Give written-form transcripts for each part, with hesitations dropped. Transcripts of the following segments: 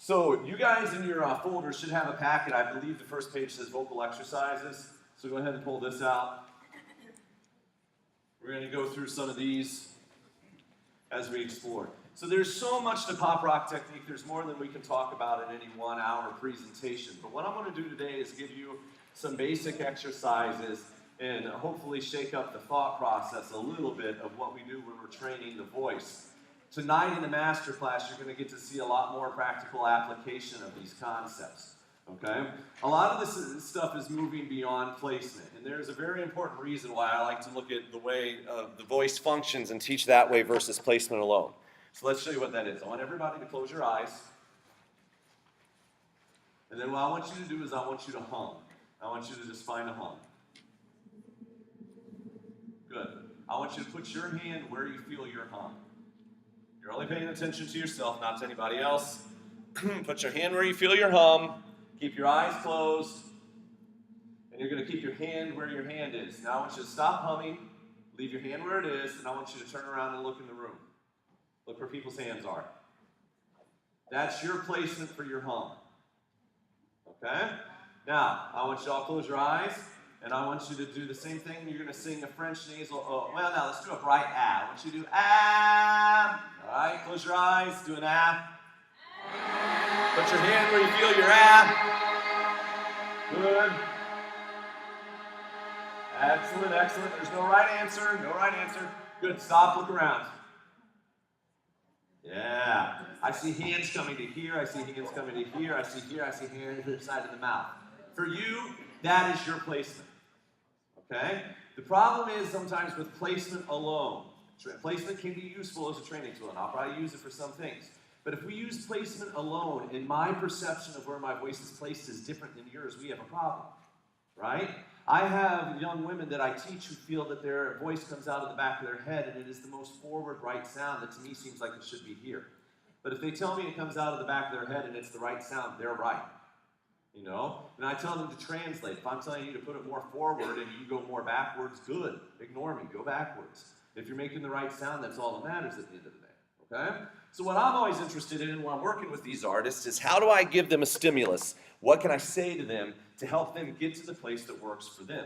So you guys in your folder should have a packet. I believe the first page says vocal exercises. So go ahead and pull this out. We're going to go through some of these as we explore. So there's so much to pop rock technique. There's more than we can talk about in any 1 hour presentation. But what I'm going to do today is give you some basic exercises and hopefully shake up the thought process a little bit of what we do when we're training the voice. Tonight in the master class, you're going to get to see a lot more practical application of these concepts. Okay? A lot of this stuff is moving beyond placement, and there's a very important reason why I like to look at the way the voice functions and teach that way versus placement alone. So let's show you what that is. I want everybody to close your eyes, and then what I want you to do is I want you to hum. I want you to just find a hum. Good. I want you to put your hand where you feel your hum. You're only paying attention to yourself, not to anybody else. Put your hand where you feel your hum. Keep your eyes closed. And you're going to keep your hand where your hand is. Now I want you to stop humming. Leave your hand where it is. And I want you to turn around and look in the room. Look where people's hands are. That's your placement for your hum. Okay? Now, I want you all to close your eyes. And I want you to do the same thing. You're going to sing a French nasal. Oh, well, now let's do a bright ah. I want you to do ah. All right, close your eyes. Do an ah. Put your hand where you feel your ah. Good. Excellent, excellent. There's no right answer. No right answer. Good. Stop. Look around. Yeah. I see hands coming to here. I see hands coming to here. I see here. I see hands to the side of the mouth. For you, that is your placement. Okay? The problem is sometimes with placement alone. Placement can be useful as a training tool, and I'll probably use it for some things. But if we use placement alone, and my perception of where my voice is placed is different than yours, we have a problem. Right? I have young women that I teach who feel that their voice comes out of the back of their head, and it is the most forward right sound that to me seems like it should be here. But if they tell me it comes out of the back of their head and it's the right sound, they're right. You know? And I tell them to translate. If I'm telling you to put it more forward and you go more backwards, good. Ignore me. Go backwards. If you're making the right sound, that's all that matters at the end of the day. Okay? So what I'm always interested in when I'm working with these artists is how do I give them a stimulus? What can I say to them to help them get to the place that works for them?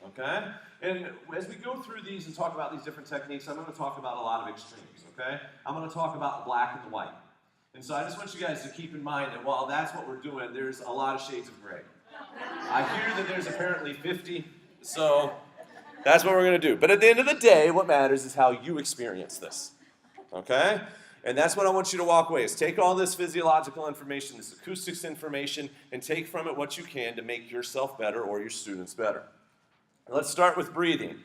Okay? And as we go through these and talk about these different techniques, I'm going to talk about a lot of extremes. Okay? I'm going to talk about the black and the white. And so I just want you guys to keep in mind that while that's what we're doing, there's a lot of shades of gray. I hear that there's apparently 50, so that's what we're going to do. But at the end of the day, what matters is how you experience this. Okay? And that's what I want you to walk away, is take all this physiological information, this acoustics information, and take from it what you can to make yourself better or your students better. Let's start with breathing.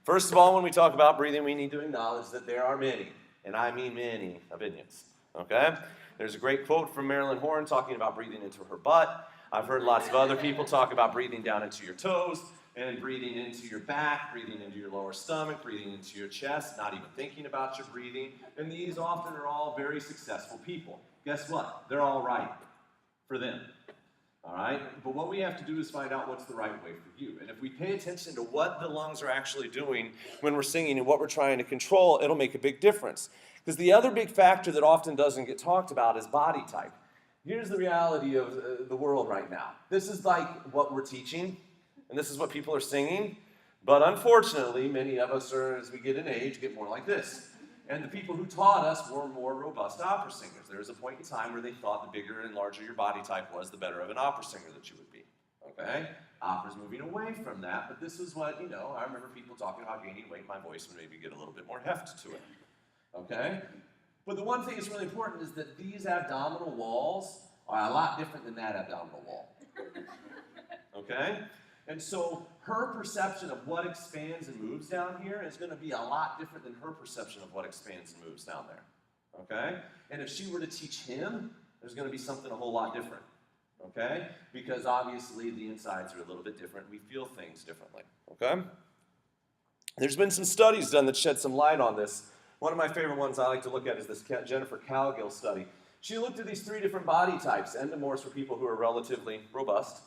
First of all, when we talk about breathing, we need to acknowledge that there are many, and I mean many, opinions. Okay? There's a great quote from Marilyn Horne talking about breathing into her butt. I've heard lots of other people talk about breathing down into your toes, and breathing into your back, breathing into your lower stomach, breathing into your chest, not even thinking about your breathing. And these often are all very successful people. Guess what? They're all right for them. All right? But what we have to do is find out what's the right way for you. And if we pay attention to what the lungs are actually doing when we're singing and what we're trying to control, it'll make a big difference. Because the other big factor that often doesn't get talked about is body type. Here's the reality of the world right now. This is like what we're teaching, and this is what people are singing. But unfortunately, many of us, as we get in age, get more like this. And the people who taught us were more robust opera singers. There was a point in time where they thought the bigger and larger your body type was, the better of an opera singer that you would be. Okay? Opera's moving away from that, but this is what, I remember people talking about gaining weight in my voice and maybe get a little bit more heft to it. Okay? But the one thing that's really important is that these abdominal walls are a lot different than that abdominal wall. Okay? And so her perception of what expands and moves down here is going to be a lot different than her perception of what expands and moves down there. Okay? And if she were to teach him, there's going to be something a whole lot different. Okay? Because obviously the insides are a little bit different. We feel things differently. Okay? There's been some studies done that shed some light on this. One of my favorite ones I like to look at is this Jennifer Cowgill study. She looked at these 3 different body types. Endomorphs were people who are relatively robust.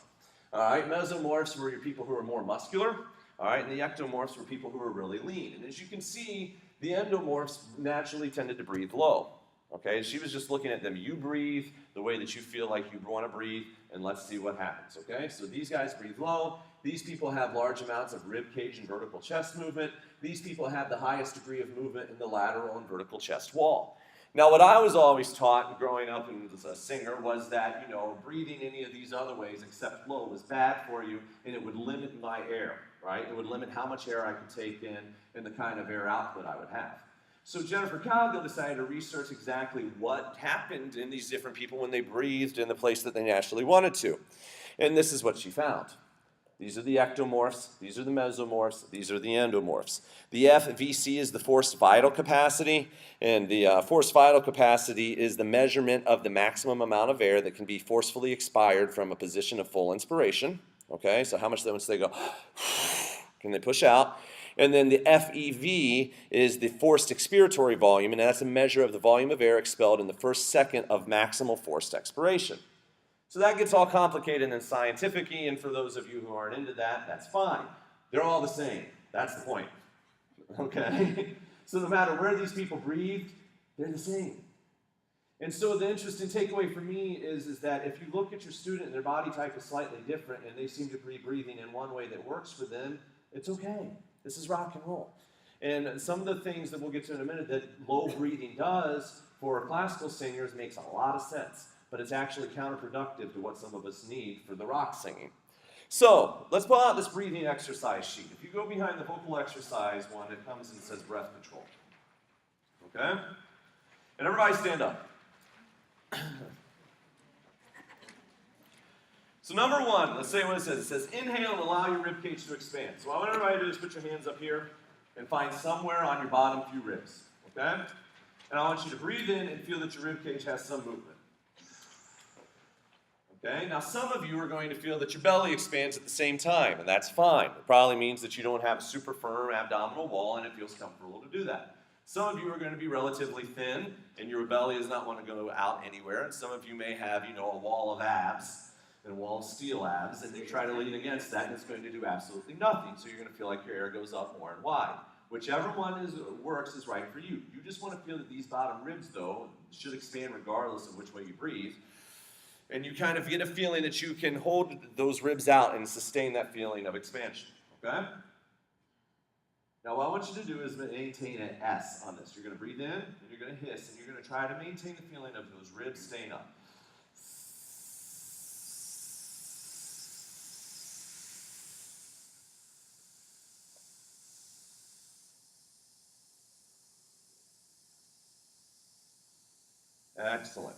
All right, mesomorphs were your people who are more muscular. All right, and the ectomorphs were people who are really lean. And as you can see, the endomorphs naturally tended to breathe low. Okay, she was just looking at them. You breathe the way that you feel like you want to breathe, and let's see what happens, okay? So these guys breathe low. These people have large amounts of rib cage and vertical chest movement. These people have the highest degree of movement in the lateral and vertical chest wall. Now, what I was always taught growing up as a singer was that, you know, breathing any of these other ways except low was bad for you, and it would limit my air, right? It would limit how much air I could take in and the kind of air output I would have. So Jennifer Cowgill decided to research exactly what happened in these different people when they breathed in the place that they naturally wanted to. And this is what she found. These are the ectomorphs, these are the mesomorphs, these are the endomorphs. The FVC is the forced vital capacity, and the forced vital capacity is the measurement of the maximum amount of air that can be forcefully expired from a position of full inspiration. Okay, so how much once they go, can they push out? And then the FEV is the forced expiratory volume, and that's a measure of the volume of air expelled in the first second of maximal forced expiration. So that gets all complicated and scientific-y, and for those of you who aren't into that, that's fine. They're all the same. That's the point. Okay? So no matter where these people breathed, they're the same. And so the interesting takeaway for me is that if you look at your student and their body type is slightly different and they seem to be breathing in one way that works for them, it's okay. This is rock and roll. And some of the things that we'll get to in a minute that low breathing does for classical singers makes a lot of sense, but it's actually counterproductive to what some of us need for the rock singing. So let's pull out this breathing exercise sheet. If you go behind the vocal exercise one, it comes and says breath control. Okay? And everybody stand up. So number one, let's say what it says. It says inhale and allow your rib cage to expand. So what I want everybody to do is put your hands up here and find somewhere on your bottom few ribs. Okay? And I want you to breathe in and feel that your rib cage has some movement. Okay? Now some of you are going to feel that your belly expands at the same time, and that's fine. It probably means that you don't have a super firm abdominal wall and it feels comfortable to do that. Some of you are going to be relatively thin and your belly does not want to go out anywhere, and some of you may have, you know, a wall of abs and a wall of steel abs, and you try to lean against that and it's going to do absolutely nothing, so you're going to feel like your air goes up more and wide. Whichever one works is right for you. You just want to feel that these bottom ribs, though, should expand regardless of which way you breathe. And you kind of get a feeling that you can hold those ribs out and sustain that feeling of expansion, okay? Now what I want you to do is maintain an S on this. You're going to breathe in, and you're going to hiss, and you're going to try to maintain the feeling of those ribs staying up. Excellent.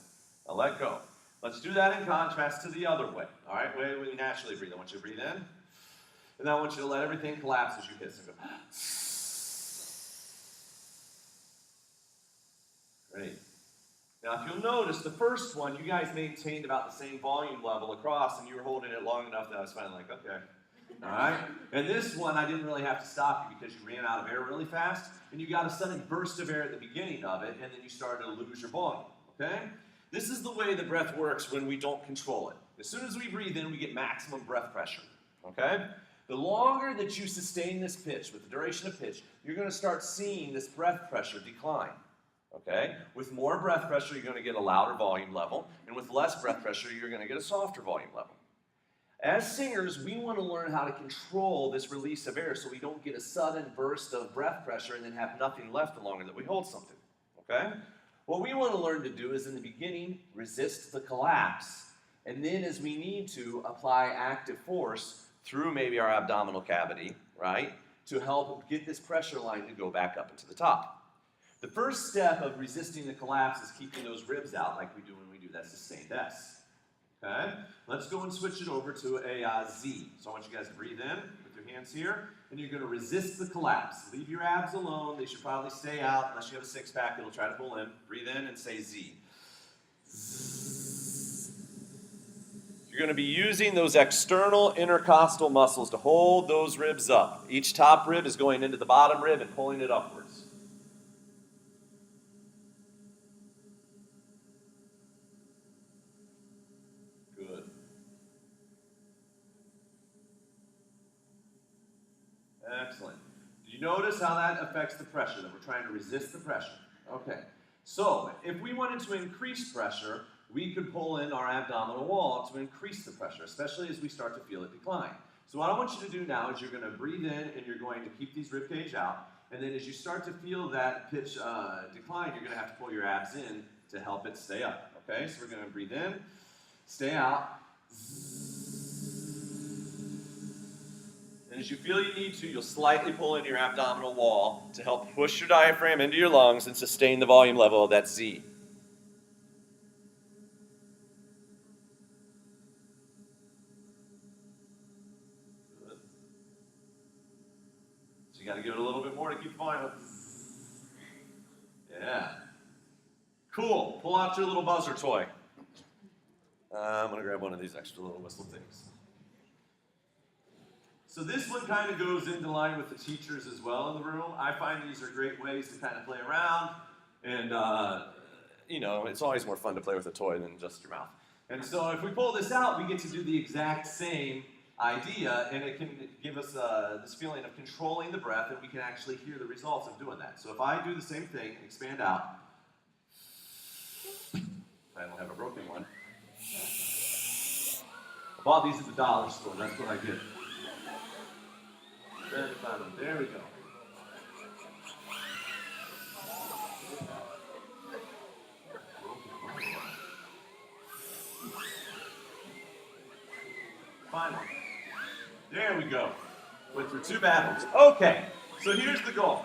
Now let go. Let's do that in contrast to the other way. All right, way we naturally breathe. I want you to breathe in, and then I want you to let everything collapse as you hiss and go. Ready? Now, if you'll notice, the first one, you guys maintained about the same volume level across, and you were holding it long enough that I was finally like, okay. All right? And this one, I didn't really have to stop you because you ran out of air really fast, and you got a sudden burst of air at the beginning of it, and then you started to lose your volume. Okay? This is the way the breath works when we don't control it. As soon as we breathe in, we get maximum breath pressure. Okay? The longer that you sustain this pitch, with the duration of pitch, you're going to start seeing this breath pressure decline. Okay? With more breath pressure, you're going to get a louder volume level, and with less breath pressure, you're going to get a softer volume level. As singers, we want to learn how to control this release of air so we don't get a sudden burst of breath pressure and then have nothing left the longer that we hold something. Okay? What we want to learn to do is, in the beginning, resist the collapse, and then as we need to, apply active force through maybe our abdominal cavity, right, to help get this pressure line to go back up into the top. The first step of resisting the collapse is keeping those ribs out like we do when we do that sustained S. Okay? Let's go and switch it over to a Z. So I want you guys to breathe in with your hands here, and you're going to resist the collapse. Leave your abs alone. They should probably stay out unless you have a six-pack. It'll try to pull in. Breathe in and say Z. You're going to be using those external intercostal muscles to hold those ribs up. Each top rib is going into the bottom rib and pulling it upwards. Good. Excellent. Do you notice how that affects the pressure, that we're trying to resist the pressure? Okay. So if we wanted to increase pressure, we could pull in our abdominal wall to increase the pressure, especially as we start to feel it decline. So what I want you to do now is you're going to breathe in and you're going to keep these rib cage out. And then as you start to feel that pitch decline, you're going to have to pull your abs in to help it stay up. Okay, so we're going to breathe in, stay out. And as you feel you need to, you'll slightly pull in your abdominal wall to help push your diaphragm into your lungs and sustain the volume level of that Z. Good. So you got to give it a little bit more to keep the volume up. Yeah. Cool. Pull out your little buzzer toy. I'm going to grab one of these extra little whistle things. So this one kind of goes into line with the teachers as well in the room. I find these are great ways to kind of play around. And, you know, it's always more fun to play with a toy than just your mouth. And so if we pull this out, we get to do the exact same idea. And it can give us this feeling of controlling the breath. And we can actually hear the results of doing that. So if I do the same thing, expand out. I don't have a broken one. I bought these at the dollar store. That's what I get. There we go. Final. There we go. Went through 2 battles. Okay, so here's the goal.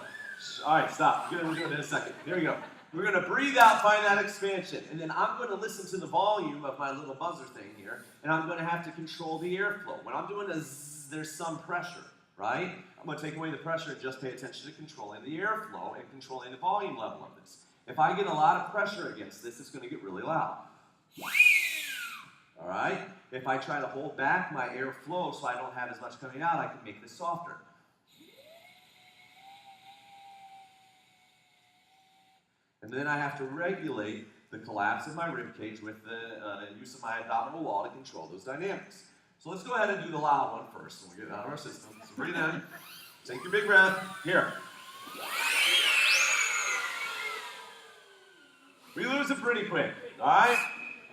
All right, stop. We're going to do it in a second. Here we go. We're going to breathe out, find that expansion. And then I'm going to listen to the volume of my little buzzer thing here, and I'm going to have to control the airflow. When I'm doing a zzz, there's some pressure, right? I'm going to take away the pressure and just pay attention to controlling the airflow and controlling the volume level of this. If I get a lot of pressure against this, it's going to get really loud. All right? If I try to hold back my airflow so I don't have as much coming out, I can make this softer. And then I have to regulate the collapse of my rib cage with the use of my abdominal wall to control those dynamics. So let's go ahead and do the loud one first, so we get it out of our system. So breathe in, take your big breath, here. We lose it pretty quick, all right?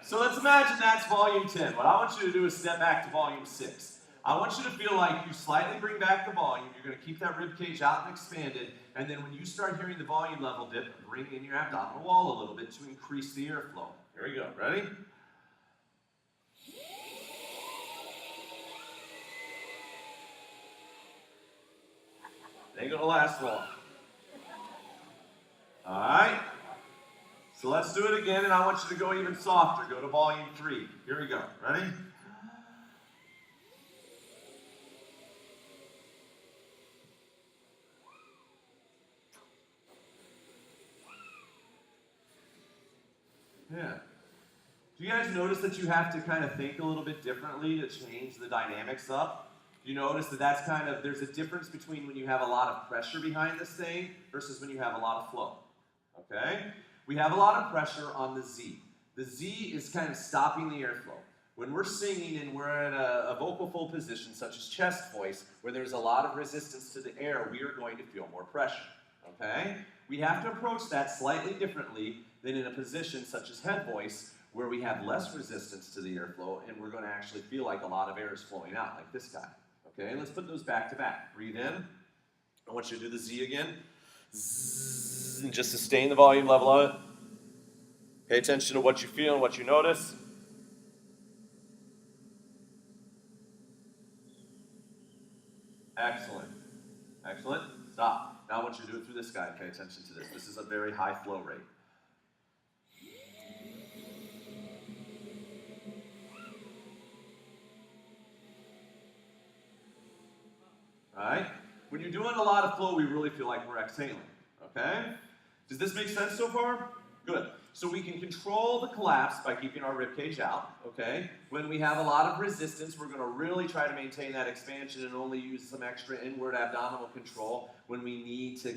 So let's imagine that's volume 10. What I want you to do is step back to volume 6. I want you to feel like you slightly bring back the volume. You're going to keep that rib cage out and expanded. And then when you start hearing the volume level dip, bring in your abdominal wall a little bit to increase the airflow. Here we go. Ready? It ain't going to last long. All right? So let's do it again, and I want you to go even softer. Go to volume 3. Here we go. Ready? Yeah. Do you guys notice that you have to kind of think a little bit differently to change the dynamics up? You notice that that's kind of, there's a difference between when you have a lot of pressure behind this thing versus when you have a lot of flow. Okay? We have a lot of pressure on the Z. The Z is kind of stopping the airflow. When we're singing and we're in a vocal fold position, such as chest voice, where there's a lot of resistance to the air, we are going to feel more pressure. Okay? We have to approach that slightly differently than in a position such as head voice, where we have less resistance to the airflow, and we're going to actually feel like a lot of air is flowing out, like this guy. Okay? Let's put those back to back. Breathe in. I want you to do the Z again. Zzz, and just sustain the volume level of it. Pay attention to what you feel and what you notice. Excellent. Excellent. Stop. Now I want you to do it through this guy. Pay attention to this. This is a very high flow rate. All right? When you're doing a lot of flow, we really feel like we're exhaling. Okay? Does this make sense so far? Good. So we can control the collapse by keeping our rib cage out, okay? When we have a lot of resistance, we're going to really try to maintain that expansion and only use some extra inward abdominal control when we need to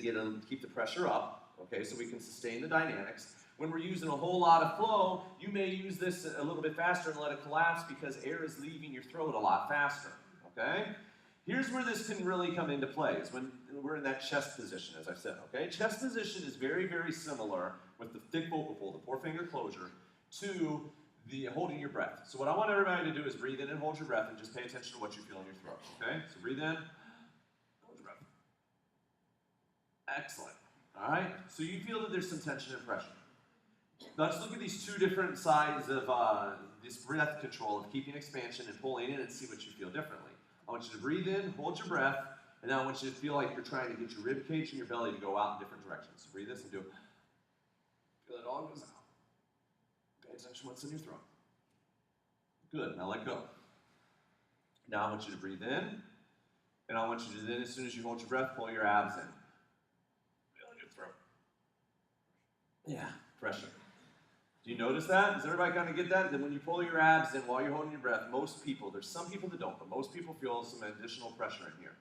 keep the pressure up, okay? So we can sustain the dynamics. When we're using a whole lot of flow, you may use this a little bit faster and let it collapse because air is leaving your throat a lot faster, okay? Here's where this can really come into play, is when we're in that chest position, as I said, okay? Chest position is very, very similar with the thick vocal fold, the four-finger closure, to the holding your breath. So what I want everybody to do is breathe in and hold your breath and just pay attention to what you feel in your throat, okay? So breathe in, hold your breath. Excellent, all right? So you feel that there's some tension and pressure. Now let's look at these two different sides of this breath control of keeping expansion and pulling in and see what you feel differently. I want you to breathe in, hold your breath, and now I want you to feel like you're trying to get your rib cage and your belly to go out in different directions. So breathe this and do it. Feel it all goes out. Pay attention to what's in your throat. Good, now let go. Now I want you to breathe in, and I want you to then, as soon as you hold your breath, pull your abs in. Feel in your throat. Yeah, pressure. Do you notice that? Does everybody kind of get that? That when you pull your abs in while you're holding your breath, most people, there's some people that don't, but most people feel some additional pressure in here.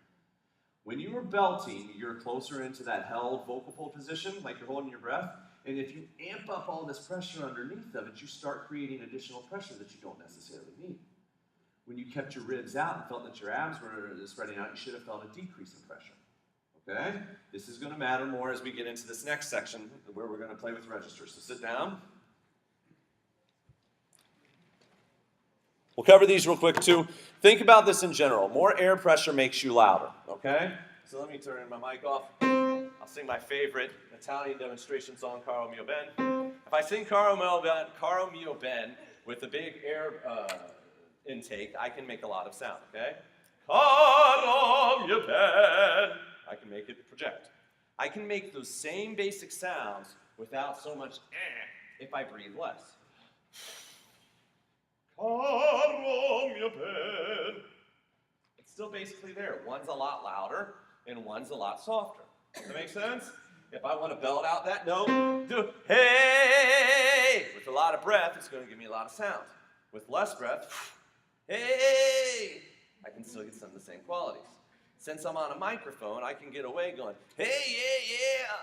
When you are belting, you're closer into that held vocal fold position, like you're holding your breath, and if you amp up all this pressure underneath of it, you start creating additional pressure that you don't necessarily need. When you kept your ribs out and felt that your abs were spreading out, you should have felt a decrease in pressure. Okay? This is going to matter more as we get into this next section where we're going to play with registers. So sit down. We'll cover these real quick too. Think about this in general. More air pressure makes you louder, okay? So let me turn my mic off. I'll sing my favorite Italian demonstration song, Caro Mio Ben. If I sing Caro Mio Ben with a big air intake, I can make a lot of sound, okay? Caro Mio Ben. I can make it project. I can make those same basic sounds without so much if I breathe less. Caro mio ben. It's still basically there. One's a lot louder and one's a lot softer. Does that make sense? If I want to belt out that note, do hey! With a lot of breath, it's going to give me a lot of sound. With less breath, hey! I can still get some of the same qualities. Since I'm on a microphone, I can get away going, hey, yeah, yeah!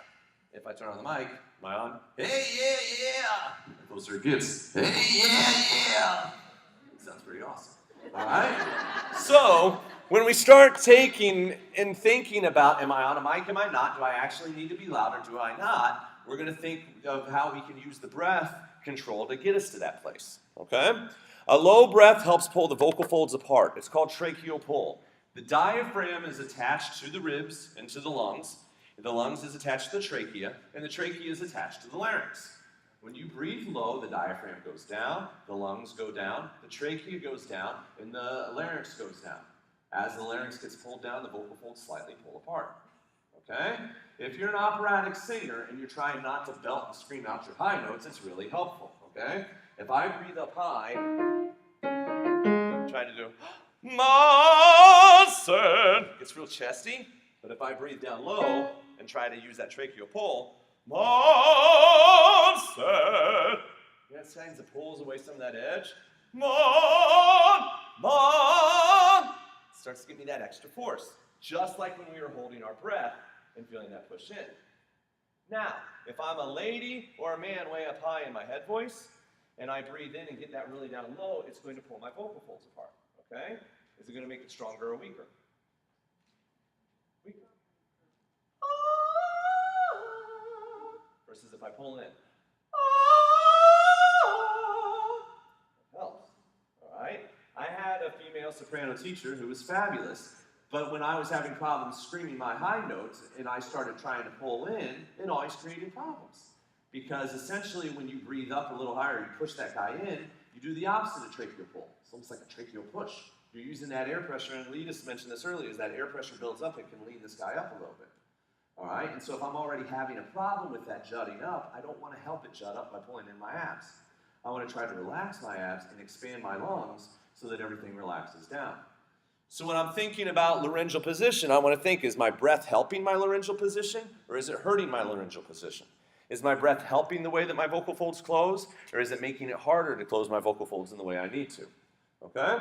If I turn on the mic, am I on? Hey, yeah, yeah! The closer it gets, hey, yeah, yeah! Sounds pretty awesome. All right? So, when we start taking and thinking about, am I on a mic, am I not? Do I actually need to be loud or do I not? We're going to think of how we can use the breath control to get us to that place. Okay? A low breath helps pull the vocal folds apart. It's called tracheal pull. The diaphragm is attached to the ribs and to the lungs. The lungs is attached to the trachea, and the trachea is attached to the larynx. When you breathe low, the diaphragm goes down, the lungs go down, the trachea goes down, and the larynx goes down. As the larynx gets pulled down, the vocal folds slightly pull apart. Okay? If you're an operatic singer and you're trying not to belt and scream out your high notes, it's really helpful. Okay? If I breathe up high, try to do Masen. It's real chesty, but if I breathe down low and try to use that tracheal pull, Masen. That signs that pulls away some of that edge. Mon. Starts to give me that extra force, just like when we were holding our breath and feeling that push in. Now, if I'm a lady or a man way up high in my head voice, and I breathe in and get that really down low, it's going to pull my vocal folds apart. Okay? Is it going to make it stronger or weaker? Weaker. Versus if I pull in. It helps. All right? I had a female soprano teacher who was fabulous, but when I was having problems screaming my high notes and I started trying to pull in, it always created problems. Because essentially when you breathe up a little higher, you push that guy in, you do the opposite of tracheal pull. It's almost like a tracheal push. You're using that air pressure, and Lee just mentioned this earlier, as that air pressure builds up, it can lean this guy up a little bit. All right, and so if I'm already having a problem with that jutting up, I don't want to help it jut up by pulling in my abs. I want to try to relax my abs and expand my lungs so that everything relaxes down. So when I'm thinking about laryngeal position, I want to think, is my breath helping my laryngeal position, or is it hurting my laryngeal position? Is my breath helping the way that my vocal folds close, or is it making it harder to close my vocal folds in the way I need to? Okay?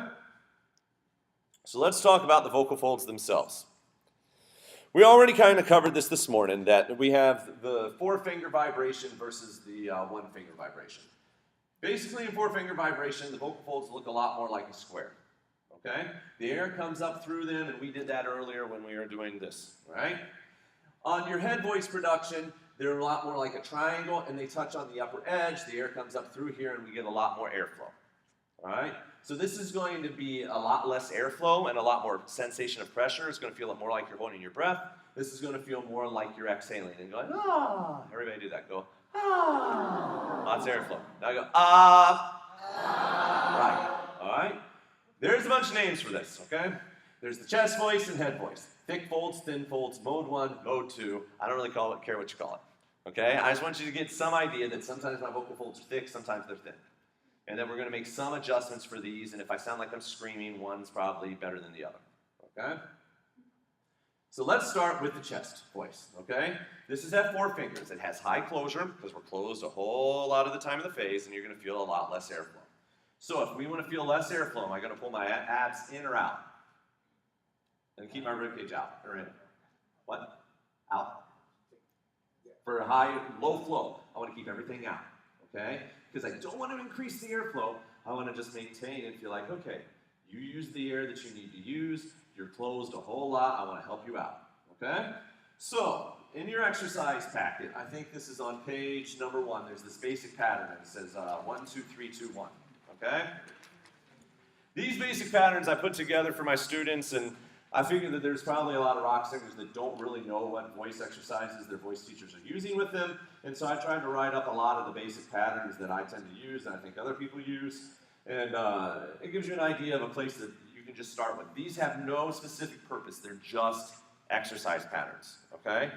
So let's talk about the vocal folds themselves. We already kind of covered this morning, that we have the four-finger vibration versus the one-finger vibration. Basically, in four-finger vibration, the vocal folds look a lot more like a square. okay? The air comes up through them, and we did that earlier when we were doing this, right? On your head voice production, they're a lot more like a triangle, and they touch on the upper edge. The air comes up through here, and we get a lot more airflow, all right? So this is going to be a lot less airflow and a lot more sensation of pressure. It's going to feel more like you're holding your breath. This is going to feel more like you're exhaling and going, ah. Everybody do that. Go, ah. Lots of airflow. Now go, ah. Right, all right? There's a bunch of names for this, okay? There's the chest voice and head voice. Thick folds, thin folds, mode 1, mode 2. I don't really care what you call it, okay? I just want you to get some idea that sometimes my vocal folds are thick, sometimes they're thin. And then we're going to make some adjustments for these, and if I sound like I'm screaming, one's probably better than the other, okay? So let's start with the chest voice, okay? This is at 4 fingers. It has high closure, because we're closed a whole lot of the time of the phase, and you're going to feel a lot less airflow. So if we want to feel less airflow, am I going to pull my abs in or out? And keep my ribcage out, or in? What? Out. For a low flow, I want to keep everything out, okay? Because I don't want to increase the airflow. I want to just maintain and feel like, okay, you use the air that you need to use. You're closed a whole lot. I want to help you out, okay? So, in your exercise packet, I think this is on page number 1. There's this basic pattern that says 1, 2, 3, 2, 1, okay? These basic patterns I put together for my students, and I figured that there's probably a lot of rock singers that don't really know what voice exercises their voice teachers are using with them, and so I tried to write up a lot of the basic patterns that I tend to use and I think other people use, and it gives you an idea of a place that you can just start with. These have no specific purpose, they're just exercise patterns, okay?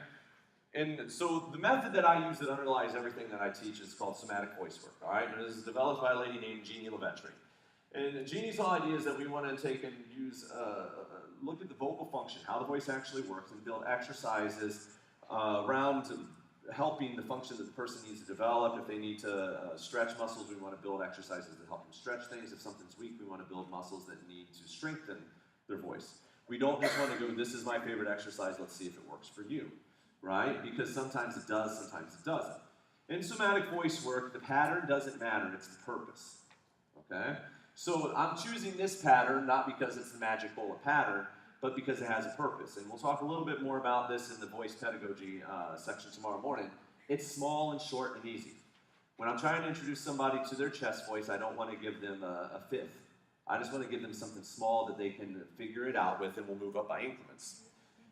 And so the method that I use that underlies everything that I teach is called somatic voice work, all right? And this is developed by a lady named Jeannie Levetri. And Jeannie's whole idea is that we want to take and use, look at the vocal function, how the voice actually works, and build exercises around helping the function that the person needs to develop. If they need to stretch muscles, we want to build exercises that help them stretch things. If something's weak, we want to build muscles that need to strengthen their voice. We don't just want to go, this is my favorite exercise, let's see if it works for you, right? Because sometimes it does, sometimes it doesn't. In somatic voice work, the pattern doesn't matter, it's the purpose, okay? So I'm choosing this pattern not because it's the magic bullet pattern, but because it has a purpose. And we'll talk a little bit more about this in the voice pedagogy section tomorrow morning. It's small and short and easy. When I'm trying to introduce somebody to their chest voice, I don't want to give them a fifth. I just want to give them something small that they can figure it out with, and we'll move up by increments.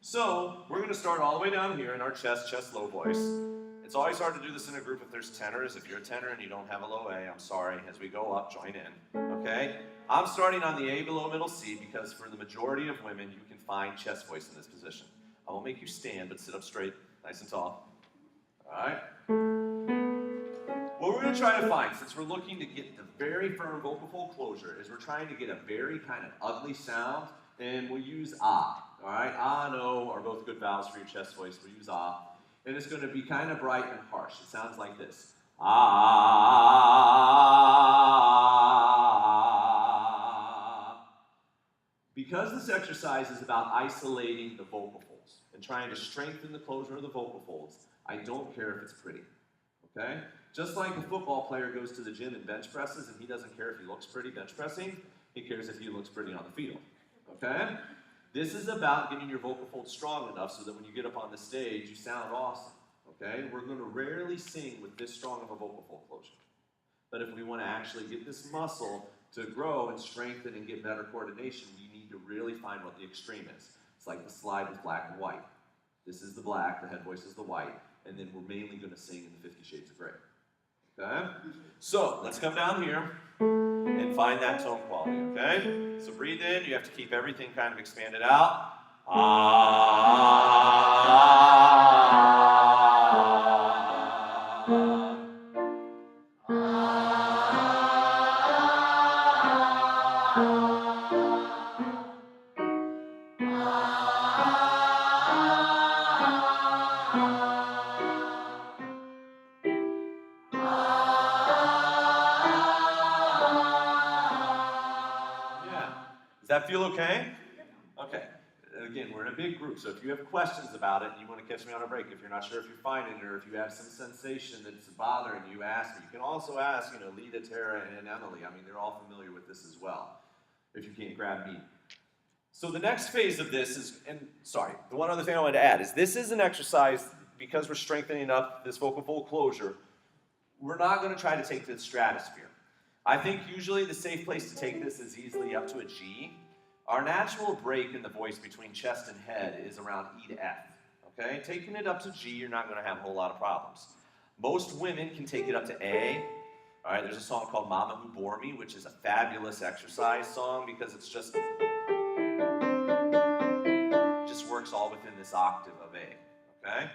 So we're going to start all the way down here in our chest low voice. It's always hard to do this in a group if there's tenors. If you're a tenor and you don't have a low A, I'm sorry. As we go up, join in, okay? I'm starting on the A below middle C because for the majority of women, you can find chest voice in this position. I won't make you stand, but sit up straight, nice and tall, all right? What we're going to try to find, since we're looking to get the very firm vocal fold closure, is we're trying to get a very kind of ugly sound, and we'll use ah, all right? Ah and O are both good vowels for your chest voice. We'll use ah. And it's going to be kind of bright and harsh. It sounds like this. Ah. Because this exercise is about isolating the vocal folds and trying to strengthen the closure of the vocal folds, I don't care if it's pretty, okay? Just like a football player goes to the gym and bench presses and he doesn't care if he looks pretty bench pressing, he cares if he looks pretty on the field, okay? This is about getting your vocal folds strong enough so that when you get up on the stage, you sound awesome, okay? We're going to rarely sing with this strong of a vocal fold closure. But if we want to actually get this muscle to grow and strengthen and get better coordination, we need to really find what the extreme is. It's like the slide with black and white. This is the black, the head voice is the white, and then we're mainly going to sing in the 50 Shades of Grey, okay? So let's come down here and find that tone quality, okay? So breathe in, you have to keep everything kind of expanded out. Does that feel okay? Okay. Again, we're in a big group, so if you have questions about it and you want to catch me on a break, if you're not sure if you're finding it or if you have some sensation that's bothering you, ask me. You can also ask, Lita, Tara, and Emily. I mean, they're all familiar with this as well. if you can't grab meat. So the next phase of this is, and sorry, the one other thing I wanted to add is this is an exercise, because we're strengthening up this vocal fold closure, we're not going to try to take to the stratosphere. I think usually the safe place to take this is easily up to a G. Our natural break in the voice between chest and head is around E to F. Okay? Taking it up to G, you're not going to have a whole lot of problems. Most women can take it up to A. All right, there's a song called Mama Who Bore Me, which is a fabulous exercise song because it's just works all within this octave of A. Okay?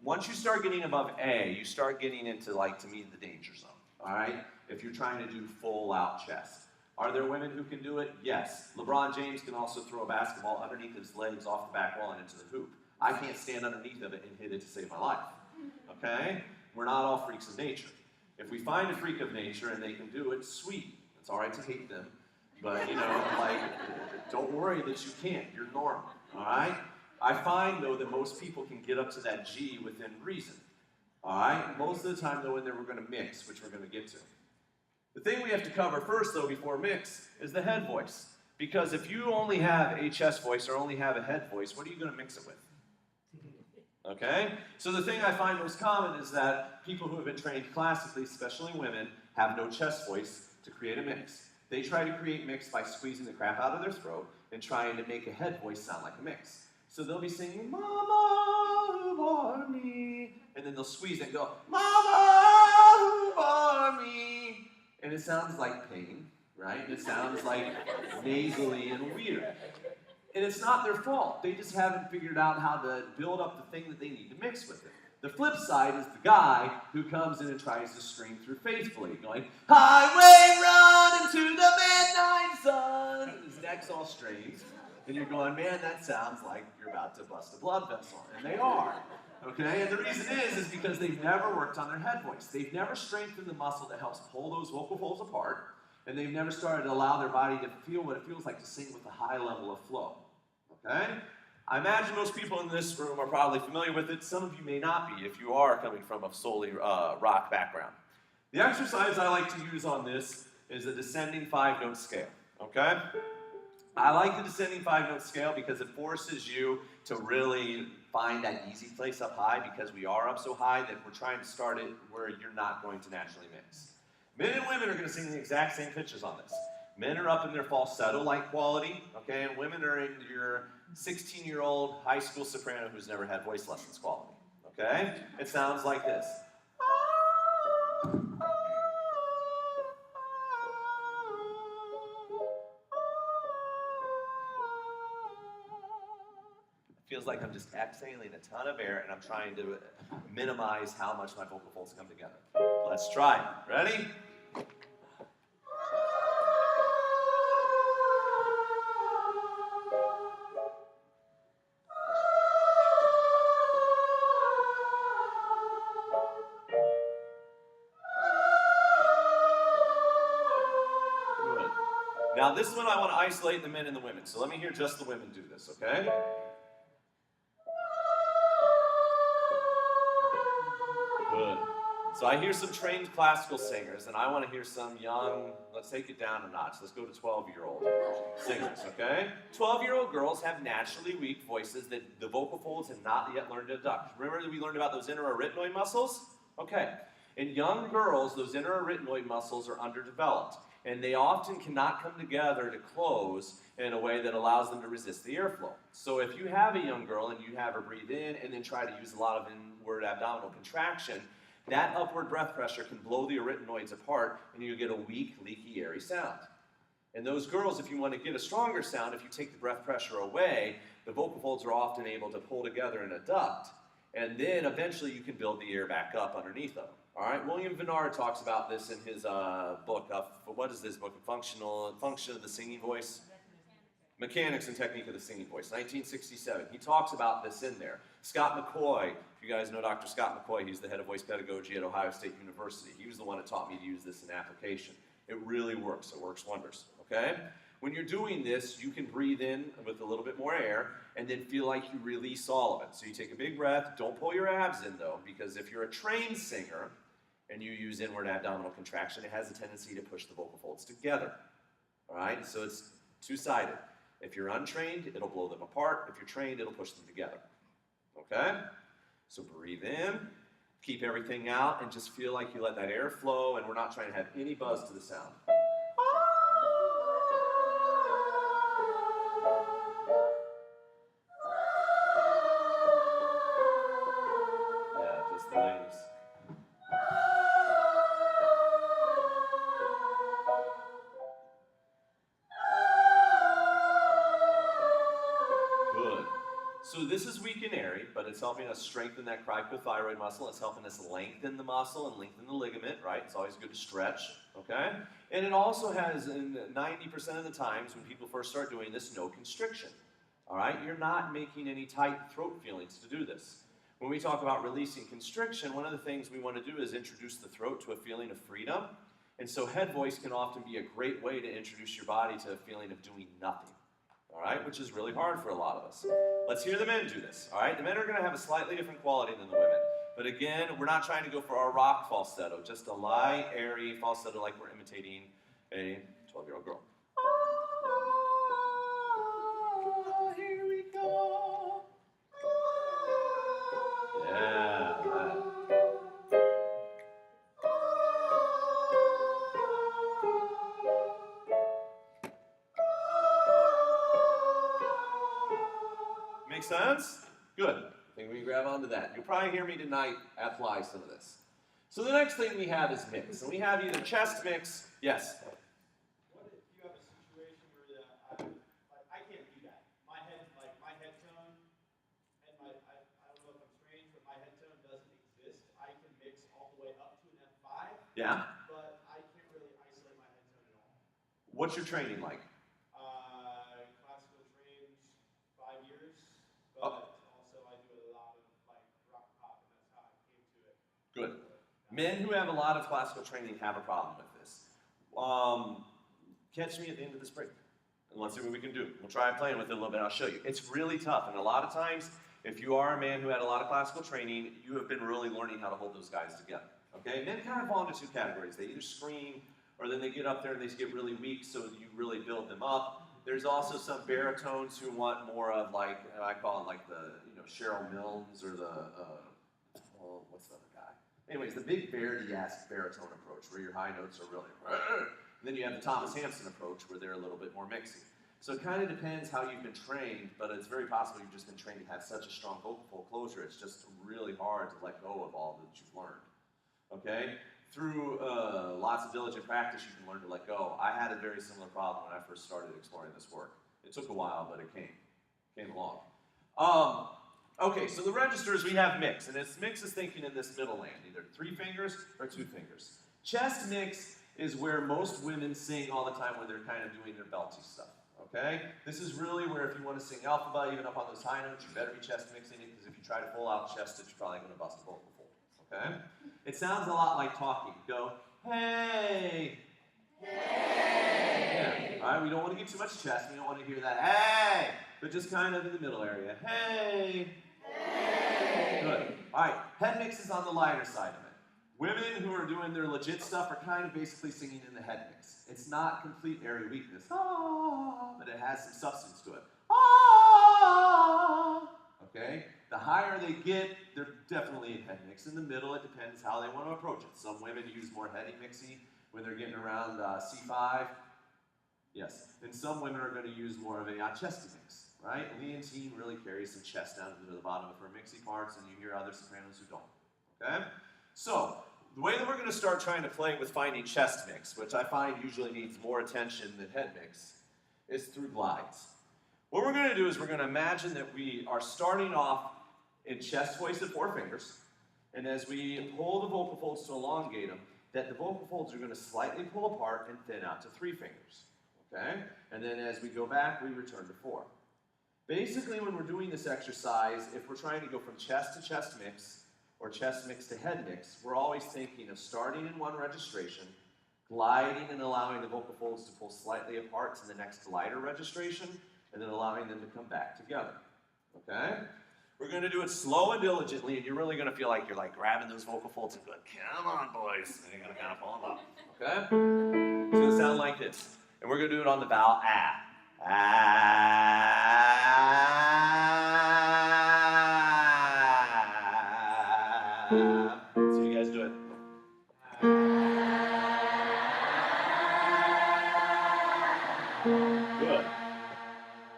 Once you start getting above A, you start getting into, like, to me, the danger zone. All right? If you're trying to do full out chest. Are there women who can do it? Yes. LeBron James can also throw a basketball underneath his legs off the back wall and into the hoop. I can't stand underneath of it and hit it to save my life. Okay? We're not all freaks of nature. If we find a freak of nature and they can do it, sweet. It's all right to hate them. But, you know, like, don't worry that you can't. You're normal. All right? I find, though, that most people can get up to that G within reason. All right? Most of the time, though, in there, we're going to mix, which we're going to get to. The thing we have to cover first, though, before mix, is the head voice. Because if you only have a chest voice or only have a head voice, what are you going to mix it with? Okay? So the thing I find most common is that people who have been trained classically, especially women, have no chest voice to create a mix. They try to create mix by squeezing the crap out of their throat and trying to make a head voice sound like a mix. So they'll be singing, Mama who bore me, and then they'll squeeze it and go, Mama who bore me. And it sounds like pain, right? It sounds like nasally and weird. And it's not their fault. They just haven't figured out how to build up the thing that they need to mix with it. The flip side is the guy who comes in and tries to scream through faithfully, going, highway run into the midnight sun. And his neck's all strained. And you're going, man, that sounds like you're about to bust a blood vessel. And they are. Okay? And the reason is because they've never worked on their head voice. They've never strengthened the muscle that helps pull those vocal folds apart. And they've never started to allow their body to feel what it feels like to sing with a high level of flow. Okay? I imagine most people in this room are probably familiar with it. Some of you may not be if you are coming from a solely rock background. The exercise I like to use on this is a descending 5-note scale. Okay? I like the descending 5-note scale because it forces you to really find that easy place up high because we are up so high that we're trying to start it where you're not going to naturally mix. Men and women are going to sing the exact same pitches on this. Men are up in their falsetto-like quality, okay, and women are in your 16-year-old high school soprano who's never had voice lessons quality, okay? It sounds like this. It feels like I'm just exhaling a ton of air and I'm trying to minimize how much my vocal folds come together. Let's try it. Ready? Now this one I want to isolate the men and the women, so let me hear just the women do this, okay? Good. So I hear some trained classical singers, and I want to hear some young, let's take it down a notch, let's go to 12-year-old singers, okay? 12-year-old girls have naturally weak voices that the vocal folds have not yet learned to abduct. Remember that we learned about those interarytenoid muscles? Okay. In young girls, those interarytenoid muscles are underdeveloped. And they often cannot come together to close in a way that allows them to resist the airflow. So if you have a young girl and you have her breathe in and then try to use a lot of inward abdominal contraction, that upward breath pressure can blow the arytenoids apart and you get a weak, leaky, airy sound. And those girls, if you want to get a stronger sound, if you take the breath pressure away, the vocal folds are often able to pull together in a duct, and then eventually you can build the air back up underneath them. All right, William Vennard talks about this in his book. What is this book? Function of the Singing Voice? Mechanics and Technique of the Singing Voice, 1967. He talks about this in there. Scott McCoy, if you guys know Dr. Scott McCoy, he's the head of voice pedagogy at Ohio State University. He was the one that taught me to use this in application. It really works. It works wonders, okay? When you're doing this, you can breathe in with a little bit more air and then feel like you release all of it. So you take a big breath. Don't pull your abs in, though, because if you're a trained singer, and you use inward abdominal contraction, it has a tendency to push the vocal folds together. All right, so it's two-sided. If you're untrained, it'll blow them apart. If you're trained, it'll push them together. Okay? So breathe in, keep everything out, and just feel like you let that air flow, and we're not trying to have any buzz to the sound. Yeah, just the wings. Good. So this is weak and airy, but it's helping us strengthen that cricothyroid muscle. It's helping us lengthen the muscle and lengthen the ligament, right? It's always good to stretch, okay? And it also has, in 90% of the times when people first start doing this, no constriction, all right? You're not making any tight throat feelings to do this. When we talk about releasing constriction, one of the things we want to do is introduce the throat to a feeling of freedom. And so head voice can often be a great way to introduce your body to a feeling of doing nothing. All right, which is really hard for a lot of us. Let's hear the men do this, all right? The men are going to have a slightly different quality than the women. But again, we're not trying to go for our rock falsetto, just a light, airy falsetto like we're imitating a 12-year-old girl. Oh, here we go. Yeah. Make sense? Good. I think we can grab onto that. You'll probably hear me tonight apply some of this. So the next thing we have is mix. And we have either chest mix. Yes? What if you have a situation where I can't do that? My head tone, and I don't know if I'm strange, but my head tone doesn't exist. I can mix all the way up to an F5. Yeah? But I can't really isolate my head tone at all. What's your training like? Classical trained 5 years, but also I do a lot of rock pop, and that's how I came to it. Good. Men who have a lot of classical training have a problem with this. Catch me at the end of this break, and let's see what we can do. We'll try playing with it a little bit. I'll show you. It's really tough, and a lot of times, if you are a man who had a lot of classical training, you have been really learning how to hold those guys together. Okay? Men kind of fall into two categories. They either scream, or then they get up there and they get really weak, so you really build them up. There's also some baritones who want more of like, I call it like the, Cheryl Milnes or the, what's the other guy? Anyways, the big Verdi-esque baritone approach, where your high notes are really, and then you have the Thomas Hampson approach, where they're a little bit more mixy. So it kind of depends how you've been trained, but it's very possible you've just been trained to have such a strong vocal fold closure, it's just really hard to let go of all that you've learned, okay? Through lots of diligent practice, you can learn to let go. I had a very similar problem when I first started exploring this work. It took a while, but it came along. Okay, so the registers, we have mix, and it's mix is thinking in this middle land, either 3 fingers or 2 fingers. Chest mix is where most women sing all the time when they're kind of doing their belty stuff, okay? This is really where if you want to sing alphabet, even up on those high notes, you better be chest mixing it, because if you try to pull out chest, it's probably going to bust a vocal fold, okay? It sounds a lot like talking. Go, hey! Hey! Yeah. All right, we don't want to get too much chest. We don't want to hear that, hey! But just kind of in the middle area, hey! Hey! Good. All right, head mix is on the lighter side of it. Women who are doing their legit stuff are kind of basically singing in the head mix. It's not complete airy weakness, but it has some substance to it. Okay? The higher they get, they're definitely in head mix. In the middle, it depends how they want to approach it. Some women use more heady mixy when they're getting around C5. Yes. And some women are going to use more of a chesty mix, right? Leontine really carries some chest down into the bottom of her mixy parts, and you hear other sopranos who don't. Okay? So, the way that we're going to start trying to play with finding chest mix, which I find usually needs more attention than head mix, is through glides. What we're going to do is we're going to imagine that we are starting off in chest voice at 4 fingers, and as we pull the vocal folds to elongate them, that the vocal folds are going to slightly pull apart and thin out to 3 fingers, okay? And then as we go back, we return to 4. Basically, when we're doing this exercise, if we're trying to go from chest to chest mix, or chest mix to head mix, we're always thinking of starting in one registration, gliding and allowing the vocal folds to pull slightly apart to the next lighter registration, and then allowing them to come back together, okay? We're going to do it slow and diligently, and you're really going to feel like you're like grabbing those vocal folds and going, come on, boys, and you're going to kind of pull them up, okay? It's going to sound like this. And we're going to do it on the vowel ah. Ah. So you guys do it. Good.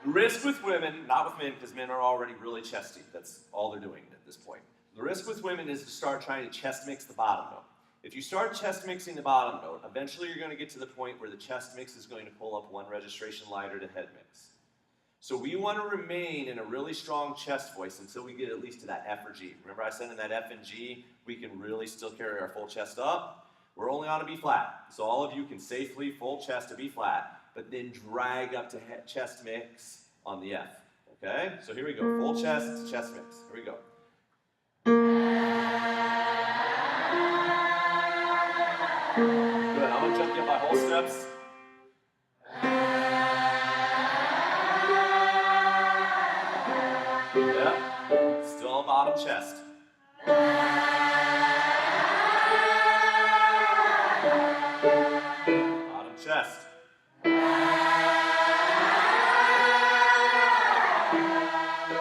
The risk with women, not with men, because men are already really chesty. That's all they're doing at this point. The risk with women is to start trying to chest mix the bottom note. If you start chest mixing the bottom note, eventually you're going to get to the point where the chest mix is going to pull up one registration lighter to head mix. So we want to remain in a really strong chest voice until we get at least to that F or G. Remember I said in that F and G, we can really still carry our full chest up. We're only on a B flat. So all of you can safely full chest to B flat, but then drag up to chest mix on the F. Okay? So here we go. Full chest to chest mix. Here we go. Good. I'm going to jump you up by whole steps. Yep. Still bottom chest. Bottom chest.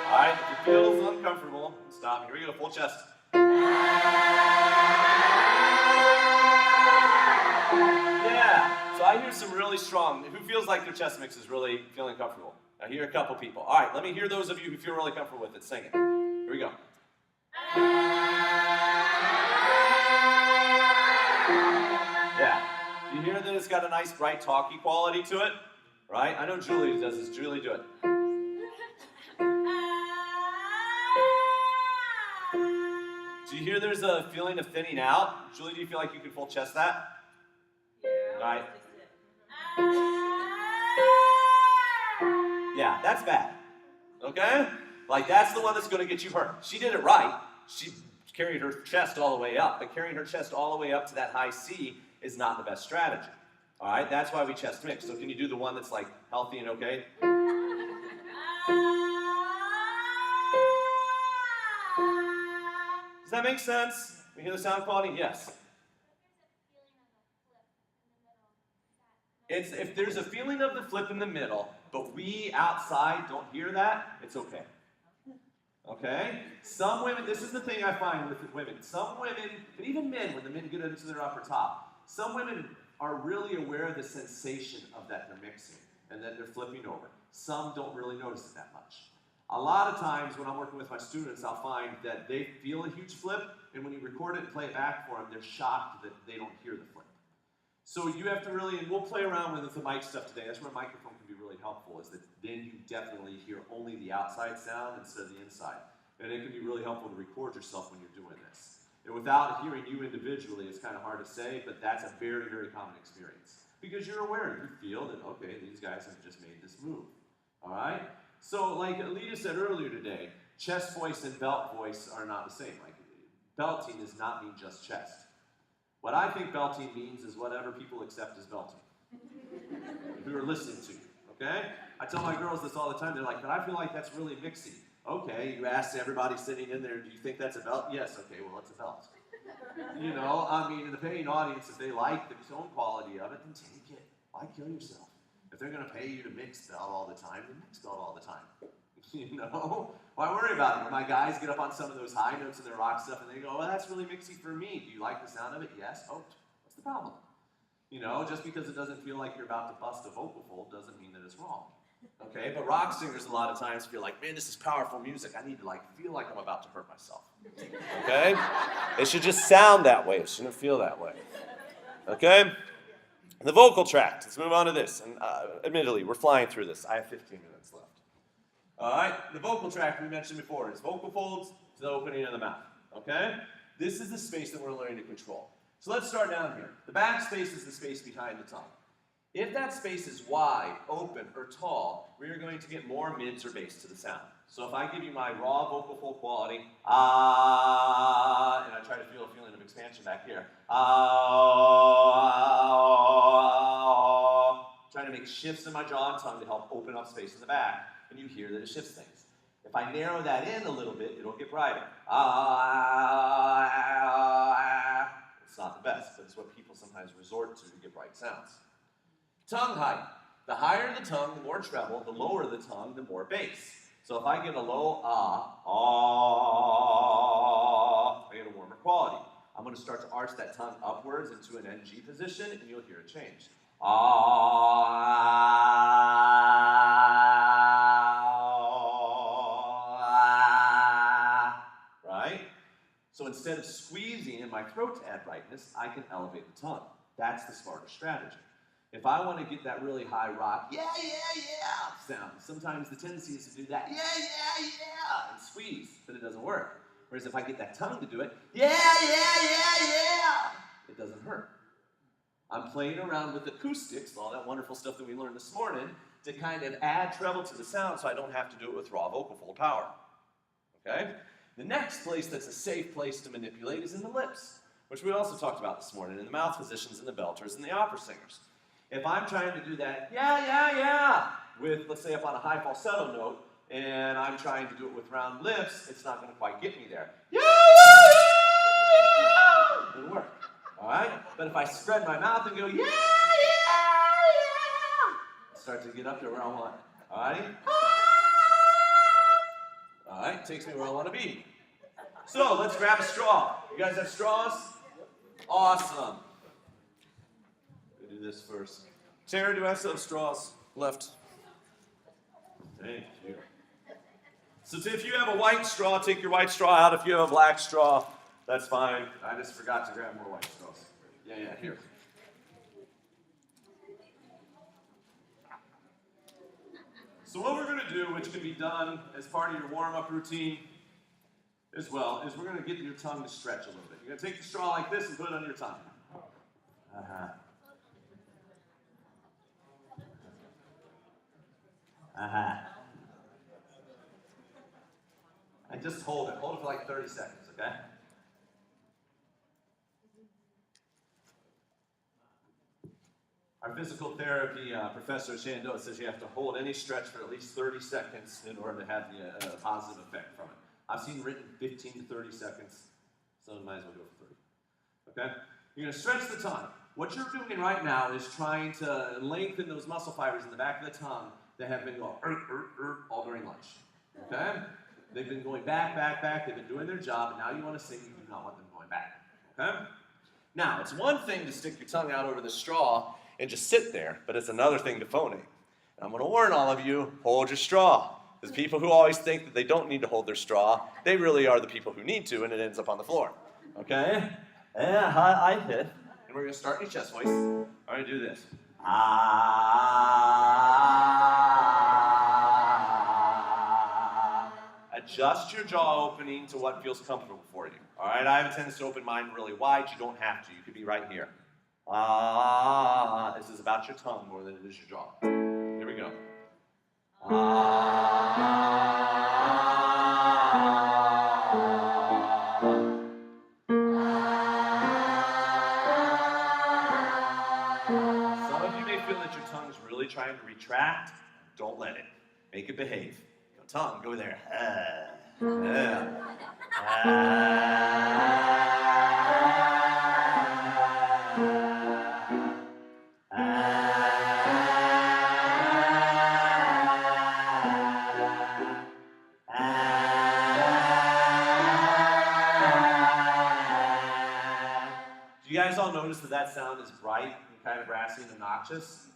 Alright, if it feels uncomfortable, stop. Here we go, full chest. Yeah, so I hear some really strong. Who feels like their chest mix is really feeling comfortable? I hear a couple people. Alright, let me hear those of you who feel really comfortable with it. Sing it. Here we go. Yeah. Do you hear that it's got a nice, bright, talky quality to it? Right? I know Julie does this. Julie, do it. Do you hear there's a feeling of thinning out? Julie, do you feel like you can full chest that? Yeah. Right. Yeah, that's bad. Okay? Like, that's the one that's going to get you hurt. She did it right. She carried her chest all the way up, but carrying her chest all the way up to that high C is not the best strategy. All right? That's why we chest mix. So can you do the one that's, like, healthy and okay? Does that make sense? We hear the sound quality? Yes. It's if there's a feeling of the flip in the middle, but we outside don't hear that, it's okay. Okay? Some women, this is the thing I find with women. Some women, and even men, when the men get into their upper top, some women are really aware of the sensation of that they're mixing, and then they're flipping over. Some don't really notice it that much. A lot of times when I'm working with my students, I'll find that they feel a huge flip, and when you record it and play it back for them, they're shocked that they don't hear the flip. So you have to really, and we'll play around with the mic stuff today. That's where a microphone can be really helpful, is that then you definitely hear only the outside sound instead of the inside. And it can be really helpful to record yourself when you're doing this. And without hearing you individually, it's kind of hard to say, but that's a very, very common experience. Because you're aware, you feel that, okay, these guys have just made this move. All right? So like Alita said earlier today, chest voice and belt voice are not the same. Like, belting does not mean just chest. What I think belting means is whatever people accept as belting. Who are listening to you, okay? I tell my girls this all the time. They're like, but I feel like that's really mixy. Okay, you ask everybody sitting in there, do you think that's a belt? Yes, okay, well, it's a belt. You know, I mean, the paying audience, if they like the tone quality of it, then take it. Why kill yourself? If they're going to pay you to mix belt all the time, then mix belt all the time. You know? Why worry about it? When my guys get up on some of those high notes in their rock stuff and they go, well, that's really mixy for me. Do you like the sound of it? Yes. Oh, what's the problem? You know, just because it doesn't feel like you're about to bust a vocal fold doesn't mean that it's wrong. Okay? But rock singers a lot of times feel like, man, this is powerful music. I need to feel like I'm about to hurt myself. Okay? It should just sound that way. It shouldn't feel that way. Okay? The vocal tract. Let's move on to this. And admittedly, we're flying through this. I have 15 minutes left. All right, the vocal tract we mentioned before is vocal folds to the opening of the mouth, okay? This is the space that we're learning to control. So let's start down here. The back space is the space behind the tongue. If that space is wide, open, or tall, we are going to get more mids or bass to the sound. So if I give you my raw vocal fold quality, ah, and I try to feel a feeling of expansion back here, ah, trying to make shifts in my jaw and tongue to help open up space in the back, and you hear that it shifts things. If I narrow that in a little bit, it'll get brighter. It's not the best, but it's what people sometimes resort to get bright sounds. Tongue height. The higher the tongue, the more treble. The lower the tongue, the more bass. So if I get a low ah, I get a warmer quality. I'm going to start to arch that tongue upwards into an NG position, and you'll hear it change. Right? So instead of squeezing in my throat to add brightness, I can elevate the tongue. That's the smarter strategy. If I want to get that really high rock, yeah, yeah, yeah sound, sometimes the tendency is to do that, yeah, yeah, yeah, and squeeze, but it doesn't work. Whereas if I get that tongue to do it, yeah, yeah, yeah, yeah, it doesn't hurt. I'm playing around with acoustics, all that wonderful stuff that we learned this morning, to kind of add treble to the sound so I don't have to do it with raw vocal fold power. Okay? The next place that's a safe place to manipulate is in the lips, which we also talked about this morning, in the mouth positions and the belters and the opera singers. If I'm trying to do that, yeah, yeah, yeah, with, let's say, up on a high falsetto note, and I'm trying to do it with round lips, it's not going to quite get me there. Yeah, yeah, yeah! It doesn't work. All right? But if I spread my mouth and go, yeah, yeah, yeah, I start to get up to where I want. All right? All right, takes me where I want to be. So let's grab a straw. You guys have straws? Awesome. We'll do this first. Sarah, do I still have straws left? Thank you. So if you have a white straw, take your white straw out. If you have a black straw, that's fine. I just forgot to grab more white straws. Yeah, here. So what we're going to do, which can be done as part of your warm-up routine as well, is we're going to get your tongue to stretch a little bit. You're going to take the straw like this and put it on your tongue. And just hold it. Hold it for like 30 seconds, okay? Our physical therapy professor, Shandot, says you have to hold any stretch for at least 30 seconds in order to have the positive effect from it. I've seen written 15 to 30 seconds, so you might as well go for 30. Okay? You're going to stretch the tongue. What you're doing right now is trying to lengthen those muscle fibers in the back of the tongue that have been going all during lunch. Okay? They've been going back, back, back. They've been doing their job, and now you want to sing. You do not want them going back. Okay? Now, it's one thing to stick your tongue out over the straw and just sit there, but it's another thing to phonate. And I'm going to warn all of you, hold your straw. Because people who always think that they don't need to hold their straw, they really are the people who need to, and it ends up on the floor. Okay? Yeah, I hit. And we're going to start in your chest voice. I'm going to do this. Adjust your jaw opening to what feels comfortable for you. All right? I have a tendency to open mine really wide. You don't have to. You could be right here. This is about your tongue more than it is your jaw. Here we go. Some of you may feel that your tongue's really trying to retract. Don't let it. Make it behave. Go tongue, go there. Do you guys all notice that sound is bright and kind of brassy and obnoxious?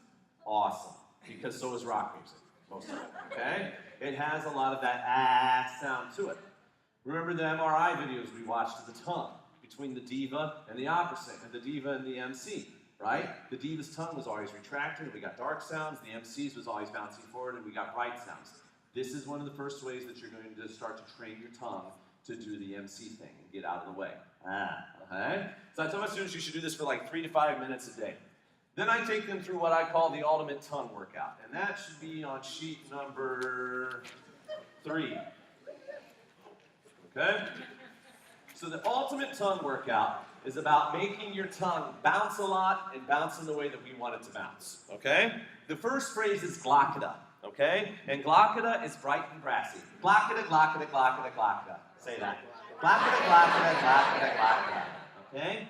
Awesome. Because so is rock music, most of it, okay? It has a lot of that sound to it. Remember the MRI videos we watched of the tongue between the diva and the opera singer, the diva and the MC, right? The diva's tongue was always retracted, and we got dark sounds. The MC's was always bouncing forward, and we got bright sounds. This is one of the first ways that you're going to start to train your tongue to do the MC thing and get out of the way. Okay? So I tell my students you should do this for like 3 to 5 minutes a day. Then I take them through what I call the ultimate tongue workout, and that should be on sheet number 3. Okay? So the ultimate tongue workout is about making your tongue bounce a lot and bounce in the way that we want it to bounce. Okay? The first phrase is glockada. Okay? And glockada is bright and brassy. Glockada, glockada, glockada, glockada. Say that. Glockada, glockada, glockada, glockada. Okay?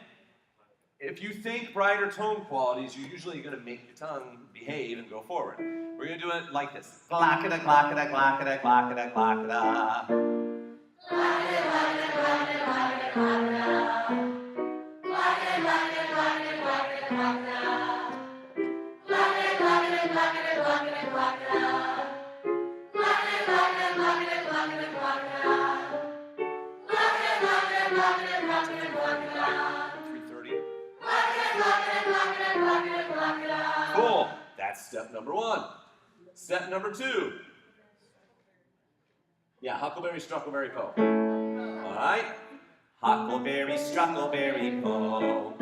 if you think brighter tone qualities, you're usually going to make your tongue behave and go forward. We're going to do it like this. Clackada, clackada, clackada, clackada, clackada. Clackada, clackada, clackada, clackada, clackada. Clackada, clackada, clackada, clackada, clackada. Clackada, clackada, clackada, clackada, clackada. Clackada, clackada, clackada, clackada, clackada. Clackada, clackada, clackada, clackada, clackada. 330. Cool. That's step number 1. Step number 2. Yeah, Huckleberry Struckleberry Po. All right. Huckleberry Struckleberry Po.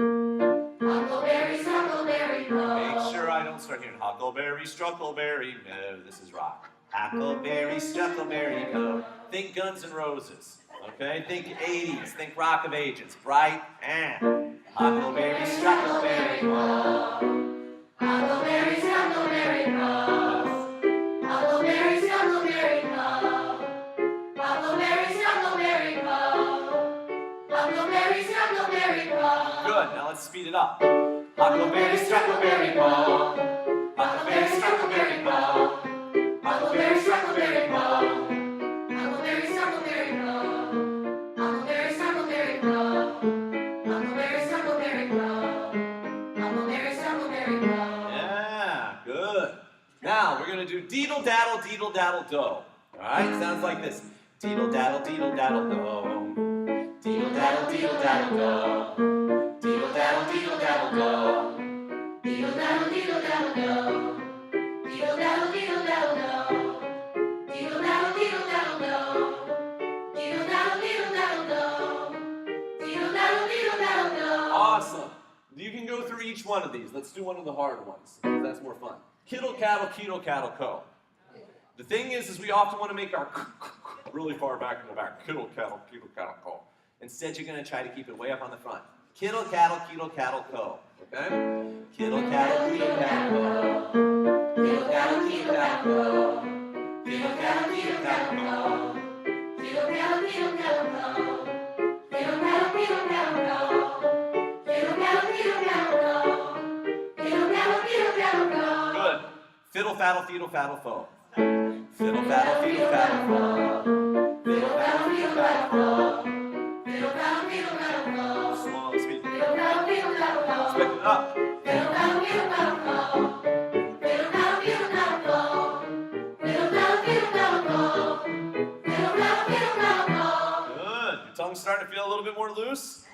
Huckleberry Struckleberry Po. Make sure I don't start hearing Huckleberry Struckleberry. No, this is rock. Huckleberry Struckleberry Po. Think Guns N' Roses. Okay. Think 80s. Think Rock of Ages. Bright and Huckleberry Struckleberry Po. Huckleberry Struckleberry Po. Huckleberry Struckleberry Po. Huckleberry Struckleberry Po. Huckleberry Struckleberry Po. Good, now let's speed it up. Huckleberry Struckleberry Po. Huckleberry Struckleberry Po. Huckleberry Struckleberry Po. Huckleberry Struckleberry Po. Huckleberry Struckleberry Po. Huckleberry Struckleberry Po. Huckleberry Struckleberry Po. Yeah, good. Now we're going to do deedle daddle do. All right, sounds like this. Deedle daddle do. Deedle daddle do. Deedle daddle do. Deedle daddle do. Deedle daddle do. Deedle daddle do. Deedle daddle do. Deedle daddle do. Deedle daddle do. Deedle daddle do. Deedle daddle do. Awesome. You can go through each one of these. Let's do one of the hard ones, because that's more fun. Kittle, cattle, co. The thing is we often want to make our really far back in the back. Kittle, cattle, co. Instead, you're going to try to keep it way up on the front. Kittle, cattle, co. Okay? Kittle, cattle, co. Kittle, cattle, co. Kittle, cattle, co. Kittle, cattle, co. Kittle, cattle, co. Kittle, cattle, co. Kittle, cattle, co. Kittle, cattle, co. Good. Fiddle, faddle, feedle, faddle, fo. Fiddle, faddle, feedle, faddle, fo. Fiddle, faddle, feedle, faddle, fo. Fiddle, faddle, feedle, faddle, fo. Small speed. Fiddle, faddle, feedle, faddle, fo. Expect it up. Fiddle, faddle, feedle, faddle, fo. Fiddle, faddle, feedle, faddle, fo. Fiddle, faddle, feedle, faddle, fo. Fiddle, faddle, feedle, faddle, fo. Good. Your tongue's starting to feel a little bit more loose?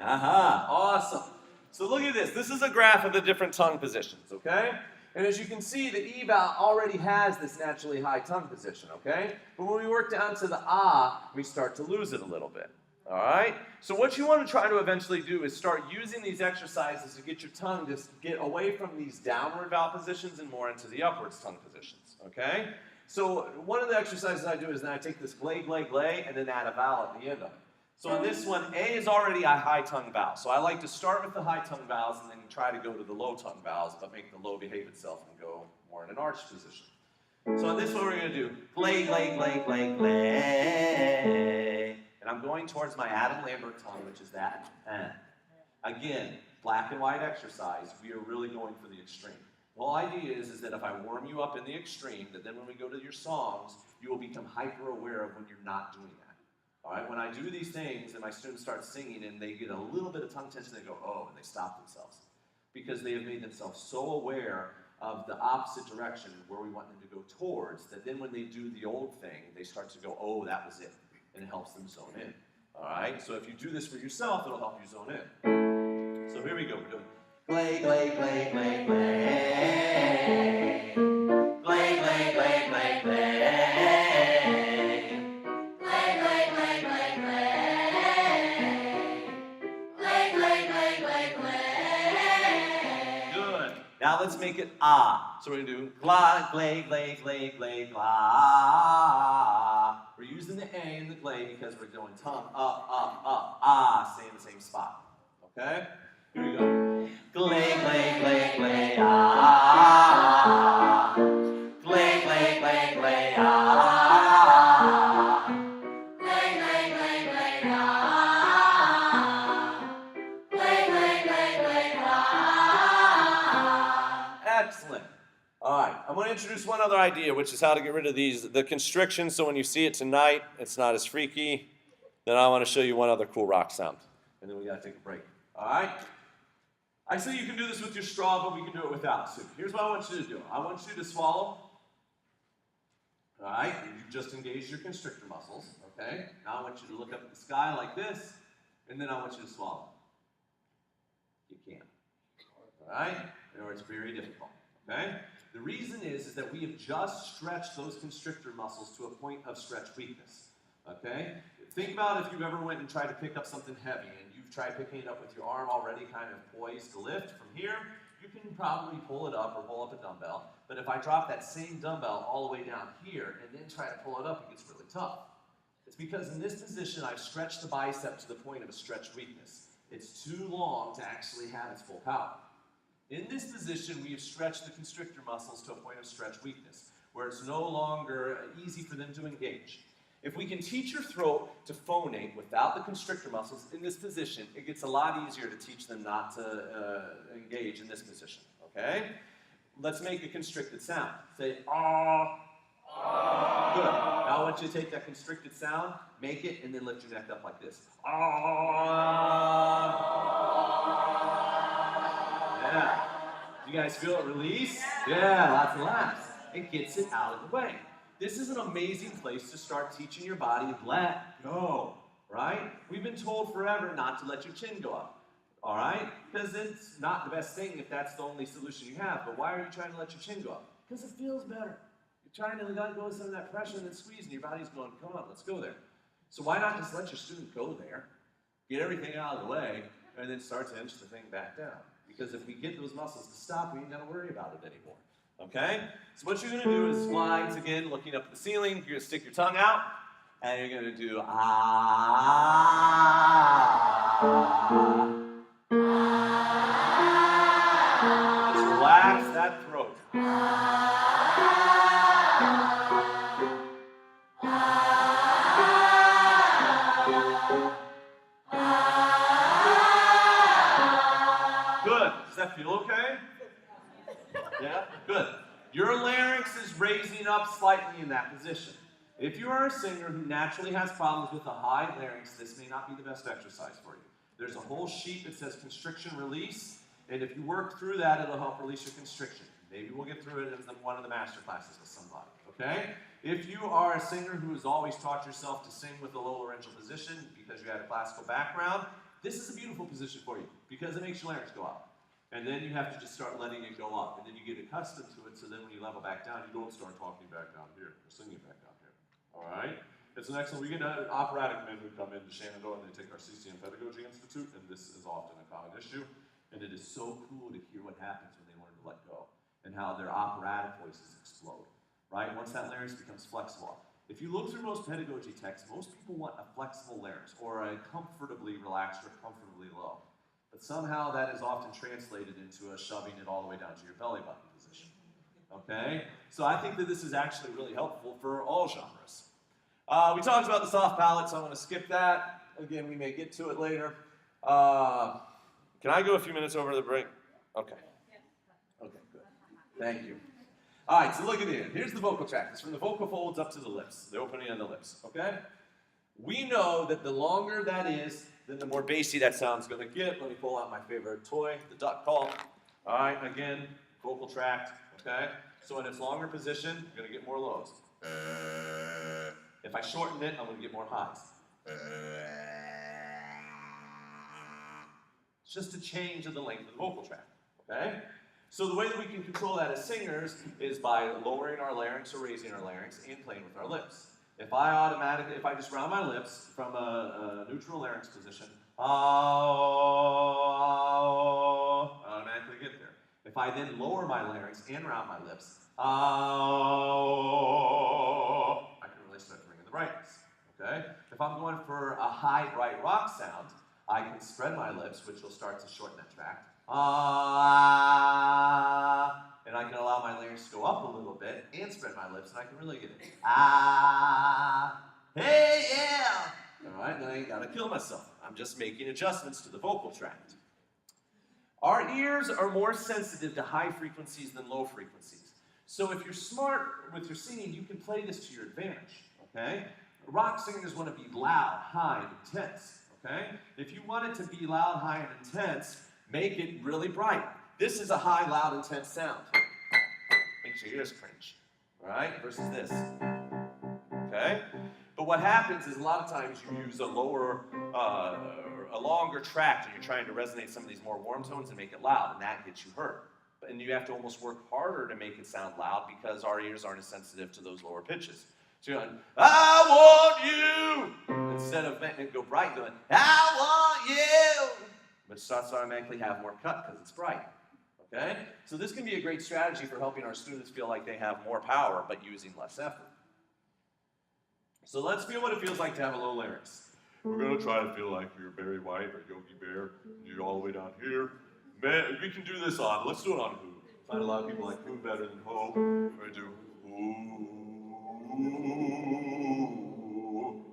Aha, awesome. So look at this. This is a graph of the different tongue positions, okay? And as you can see, the E vowel already has this naturally high tongue position, okay? But when we work down to the ah, we start to lose it a little bit, all right? So what you want to try to eventually do is start using these exercises to get your tongue to get away from these downward vowel positions and more into the upwards tongue positions, okay? So one of the exercises I do is then I take this glay, and then add a vowel at the end of it. So on this one, A is already a high tongue vowel. So I like to start with the high tongue vowels and then try to go to the low tongue vowels, but make the low behave itself and go more in an arched position. So on this one, we're going to do glay. And I'm going towards my Adam Lambert tongue, which is that. Again, black and white exercise, we are really going for the extreme. The whole idea is that if I warm you up in the extreme, that then when we go to your songs, you will become hyper aware of when you're not doing that. All right, when I do these things and my students start singing and they get a little bit of tongue tension, they go, oh, and they stop themselves. Because they have made themselves so aware of the opposite direction where we want them to go towards, that then when they do the old thing, they start to go, oh, that was it. And it helps them zone in. All right, so if you do this for yourself, it'll help you zone in. So here we go, we're doing glay. Glay. Now let's make it ah. So we're going to do gla, glay, gla. We're using the A and the glay because we're going tongue up, ah, stay in the same spot. Okay? Here we go. Glay, ah. Glay, ah. Glay, ah. Glay, All right, I'm going to introduce one other idea, which is how to get rid of the constriction, so when you see it tonight, it's not as freaky. Then I want to show you one other cool rock sound, and then we got to take a break. All right? I say you can do this with your straw, but we can do it without. So here's what I want you to do. I want you to swallow. All right, you just engaged your constrictor muscles, okay? Now I want you to look up at the sky like this, and then I want you to swallow. You can't. All right? Or it's very difficult, okay? The reason is that we have just stretched those constrictor muscles to a point of stretch weakness, okay? Think about if you've ever went and tried to pick up something heavy, and you've tried picking it up with your arm already kind of poised to lift from here, you can probably pull it up or pull up a dumbbell. But if I drop that same dumbbell all the way down here and then try to pull it up, it gets really tough. It's because in this position, I've stretched the bicep to the point of a stretch weakness. It's too long to actually have its full power. In this position, we have stretched the constrictor muscles to a point of stretch weakness, where it's no longer easy for them to engage. If we can teach your throat to phonate without the constrictor muscles in this position, it gets a lot easier to teach them not to engage in this position, okay? Let's make a constricted sound. Say, ah. Good. Now I want you to take that constricted sound, make it, and then lift your neck up like this. Ah. Yeah. You guys feel it release? Yeah, lots of laughs. It gets it out of the way. This is an amazing place to start teaching your body to let go, right? We've been told forever not to let your chin go up, all right? Because it's not the best thing if that's the only solution you have. But why are you trying to let your chin go up? Because it feels better. You're trying to let go of some of that pressure and then squeeze, and your body's going, come on, let's go there. So why not just let your student go there, get everything out of the way, and then start to inch the thing back down? Because if we get those muscles to stop, we ain't got to worry about it anymore. Okay? So what you're going to do is slides again, looking up at the ceiling. You're going to stick your tongue out, and you're going to do ah. Just relax that throat. Good. Does that feel okay? Yeah? Good. Your larynx is raising up slightly in that position. If you are a singer who naturally has problems with a high larynx, this may not be the best exercise for you. There's a whole sheet that says constriction release, and if you work through that, it'll help release your constriction. Maybe we'll get through it in one of the master classes with somebody, okay? If you are a singer who has always taught yourself to sing with a low laryngeal position because you had a classical background, this is a beautiful position for you because it makes your larynx go up. And then you have to just start letting it go up. And then you get accustomed to it, so then when you level back down, you don't start talking back down here or singing back down here. All right? It's an excellent, we get operatic men who come into Shenandoah and they take our CCM Pedagogy Institute, and this is often a common issue. And it is so cool to hear what happens when they learn to let go and how their operatic voices explode, right? Once that larynx becomes flexible. If you look through most pedagogy texts, most people want a flexible larynx or a comfortably relaxed or comfortably low. But somehow that is often translated into a shoving it all the way down to your belly button position, okay? So I think that this is actually really helpful for all genres. We talked about the soft palate, so I'm going to skip that. Again, we may get to it later. Can I go a few minutes over the break? Okay. Okay, good. Thank you. All right, so look at it. Here's the vocal tract. It's from the vocal folds up to the lips, the opening of the lips, okay? We know that the longer that is, then the more bassy that sound's going to get. Let me pull out my favorite toy, the duck call. All right, again, vocal tract, okay? So in its longer position, you're going to get more lows. If I shorten it, I'm going to get more highs. It's just a change of the length of the vocal tract, okay? So the way that we can control that as singers is by lowering our larynx or raising our larynx and playing with our lips. If I just round my lips from a neutral larynx position, I automatically get there. If I then lower my larynx and round my lips, I can really start to ring in the brightness, okay? If I'm going for a high, bright rock sound, I can spread my lips, which will start to shorten that tract. And I can allow my larynx to go up a little bit and spread my lips, and I can really get it. Hey, yeah! All right, now I ain't gotta kill myself. I'm just making adjustments to the vocal tract. Our ears are more sensitive to high frequencies than low frequencies. So if you're smart with your singing, you can play this to your advantage, okay? Rock singers want to be loud, high, and intense, okay? If you want it to be loud, high, and intense, make it really bright. This is a high, loud, intense sound. Makes your ears cringe, all right? Versus this, okay? But what happens is a lot of times you use a longer tract and you're trying to resonate some of these more warm tones and make it loud, and that gets you hurt. And you have to almost work harder to make it sound loud because our ears aren't as sensitive to those lower pitches. So you're going, I want you, instead of making it go bright, going, I want you, but starts to automatically have more cut because it's bright. Okay? So this can be a great strategy for helping our students feel like they have more power but using less effort. So let's feel what it feels like to have a low larynx. We're going to try to feel like you're Barry White or Yogi Bear. You're all the way down here. Man, we can do this on, let's do it on Who. I find a lot of people like Who better than Ho. I do Who.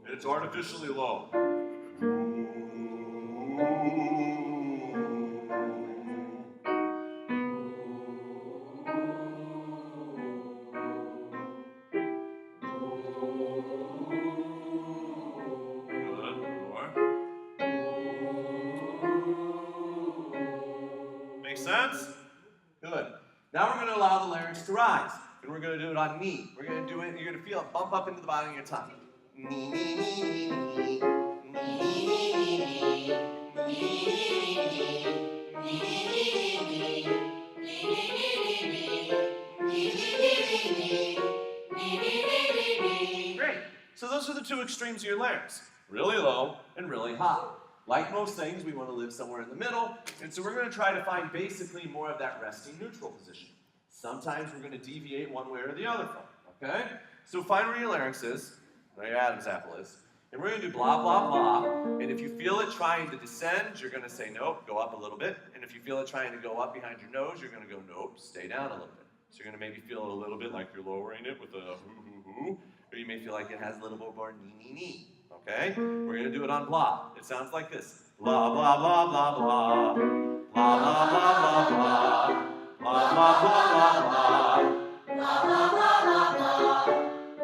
And it's artificially low. Make sense? Good. Now we're going to allow the larynx to rise. And we're going to do it on knee. We're going to do it, you're going to feel it bump up into the bottom of your tongue. Knee, knee, knee, knee, knee. Great. So those are the two extremes of your larynx. Really low and really high. Like most things, we want to live somewhere in the middle, and so we're going to try to find basically more of that resting neutral position. Sometimes we're going to deviate one way or the other from it, okay? So find where your larynx is, where your Adam's apple is, and we're going to do blah, blah, blah, and if you feel it trying to descend, you're going to say nope, go up a little bit, and if you feel it trying to go up behind your nose, you're going to go nope, stay down a little bit. So you're going to maybe feel it a little bit like you're lowering it with a hoo-hoo-hoo, or you may feel like it has a little bit more knee-knee-knee. Okay? We're going to do it on blah. It sounds like this. Blah, blah, blah, blah, blah. Blah, blah, blah, blah, blah. Blah, blah, blah, blah, blah. Blah, blah, blah, blah, blah.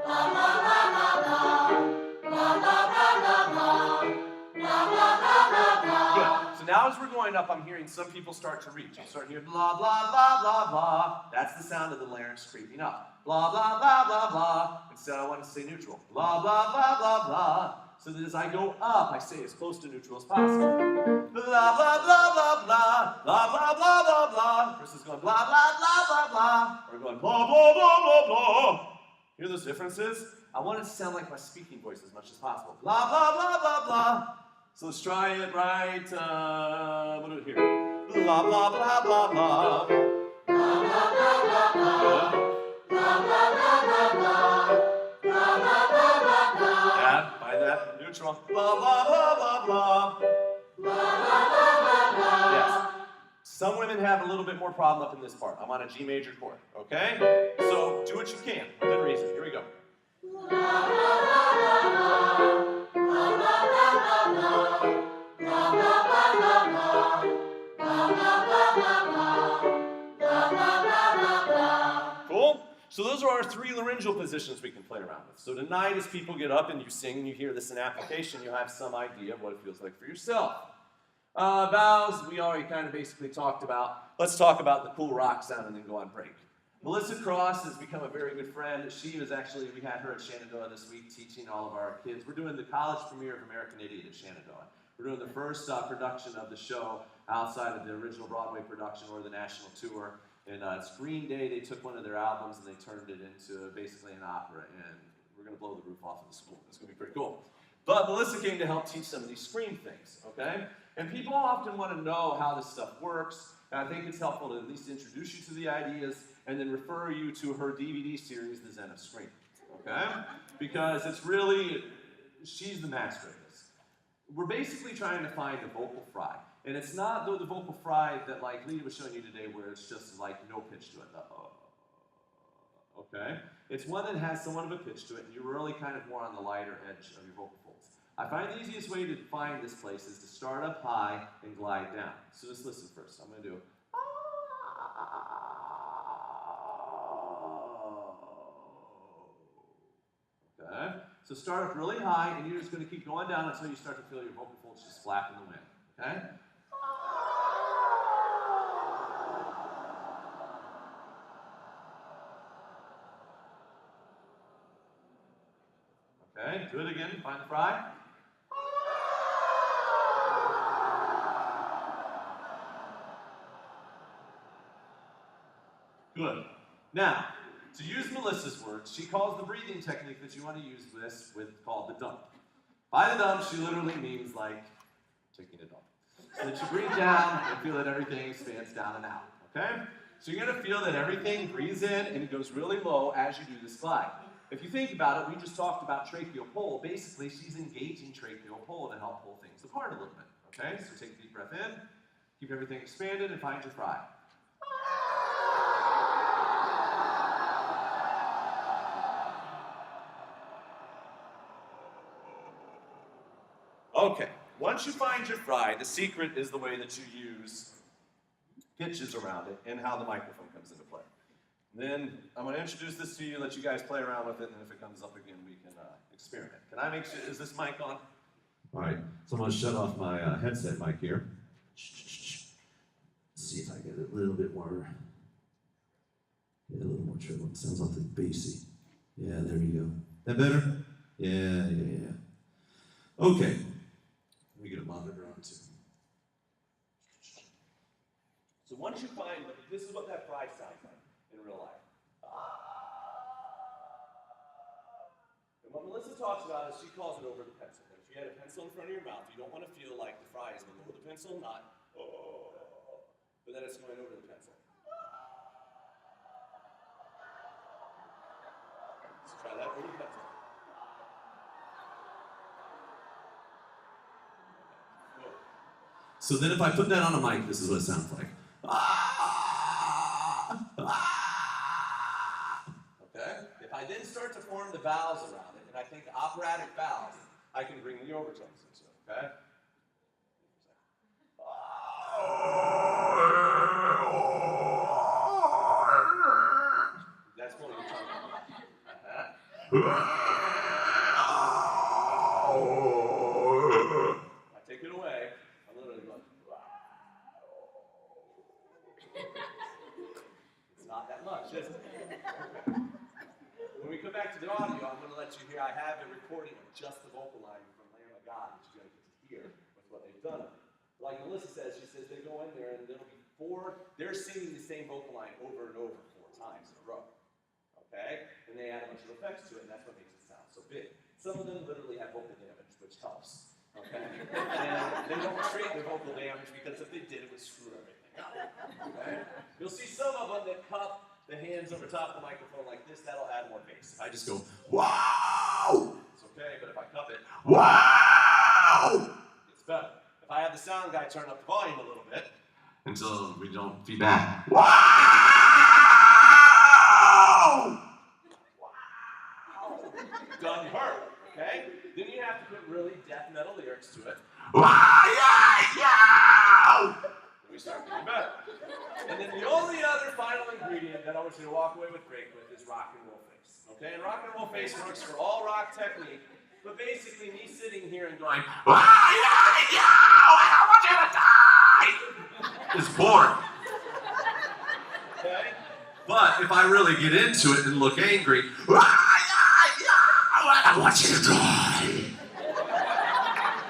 Blah, blah, blah, blah, blah. Blah, blah, blah, blah, blah. Blah, blah, blah, blah, blah. Good. So now as we're going up, I'm hearing some people start to reach. I'm starting to hear blah, blah, blah, blah, blah. That's the sound of the larynx creeping up. Blah, blah, blah, blah, blah. Instead, I want to say neutral. Blah, blah, blah, blah, blah. So that as I go up, I stay as close to neutral as possible. Blah, blah, blah, blah, blah, blah, blah, blah, blah, blah. Versus going blah, blah, blah, blah, blah. Or going blah, blah, blah, blah, blah. Hear those differences? I want it to sound like my speaking voice as much as possible. Blah, blah, blah, blah, blah. So let's try it right. What do we hear? Blah, blah, blah, blah, blah. Blah, blah, blah, blah, blah. Blah, blah, blah, blah, blah. Blah, blah, blah, blah, blah. Yeah, find that neutral. Blah, blah, blah, blah, blah. Blah, blah, blah, blah, blah. Yes. Some women have a little bit more problem up in this part. I'm on a G major chord, okay? So do what you can, within reason. Here we go. Blah, blah, blah, blah, blah. Blah, blah, blah, blah, blah. Blah, blah, blah, blah, blah. Blah, blah, blah, blah, blah. Blah, blah, blah, blah, blah. Cool? So those are our three laryngeal positions we can play around with. So tonight, as people get up and you sing and you hear this in application, you'll have some idea of what it feels like for yourself. Vowels, we already kind of basically talked about. Let's talk about the cool rock sound and then go on break. Melissa Cross has become a very good friend. She was actually, we had her at Shenandoah this week teaching all of our kids. We're doing the college premiere of American Idiot at Shenandoah. We're doing the first production of the show outside of the original Broadway production or the national tour. And it's Green Day. They took one of their albums and they turned it into basically an opera. And we're going to blow the roof off of the school. It's going to be pretty cool. But Melissa came to help teach some of these scream things, okay? And people often want to know how this stuff works. And I think it's helpful to at least introduce you to the ideas and then refer you to her DVD series, The Zen of Scream, okay? Because it's really, she's the master of this. We're basically trying to find the vocal fry. And it's not the vocal fry that like Lita was showing you today where it's just like no pitch to it. Okay? It's one that has somewhat of a pitch to it and you're really kind of more on the lighter edge of your vocal folds. I find the easiest way to find this place is to start up high and glide down. So just listen first. I'm going to do So start up really high, and you're just going to keep going down until you start to feel your vocal folds just flap in the wind, okay? Okay, do it again, find the fry. Good. Now, to use Melissa's words, she calls the breathing technique that you want to use this with called the dump. By the dump, she literally means like taking a dump. So that you breathe down and feel that everything expands down and out, okay? So you're gonna feel that everything breathes in and it goes really low as you do this glide. If you think about it, we just talked about tracheal pull. Basically, she's engaging tracheal pull to help pull things apart a little bit, okay? So take a deep breath in, keep everything expanded, and find your fry. Okay, once you find your fry, the secret is the way that you use pitches around it and how the microphone comes into play. Then I'm going to introduce this to you, let you guys play around with it, and if it comes up again, we can experiment. Can I make sure, is this mic on? All right, so I'm going to shut off my headset mic here. Let's see if I get it a little bit more, yeah, a little more treble. It sounds awfully bassy. Yeah, there you go. That better? Yeah. Okay. Let me get a monitor on too. So once you find, this is what that fry sounds like in real life. And what Melissa talks about is she calls it over the pencil. And if you had a pencil in front of your mouth, you don't want to feel like the fry is below the pencil, not but then it's going over the pencil. So try that over the pencil. So then if I put that on a mic, this is what it sounds like. Okay? If I then start to form the vowels around it, and I think operatic vowels, I can bring the overtones into it, okay? That's what you're talking about. I take it away. I'm literally going, it's not that much, is it? When we come back to the audio, I'm going to let you hear, I have a recording of just the vocal line from Lamb of God that you're going to get to hear with what they've done. Like Melissa says, she says they go in there and there'll be they're singing the same vocal line over and over 4 times in a row. Okay? And they add a bunch of effects to it, and that's what makes it sound so big. Some of them literally have vocal damage, which helps. Okay? And they don't treat their vocal damage because if they did, it would screw everything up. Okay? You'll see some of them that cup the hands over top of the microphone like this, that'll add more bass. If I just go, wow! It's okay, but if I cup it, wow! It's better. If I have the sound guy turn up the volume a little bit, until we don't feedback, wow! Wow! Doesn't hurt, okay? Then you have to put really death metal lyrics to it. We start getting better. And then the only other final ingredient that I want you to walk away with great with is rock and roll face. Okay, and rock and roll face works for all rock technique, but basically me sitting here and going, I want you to die, is boring. Okay? But if I really get into it and look angry, I want you to die,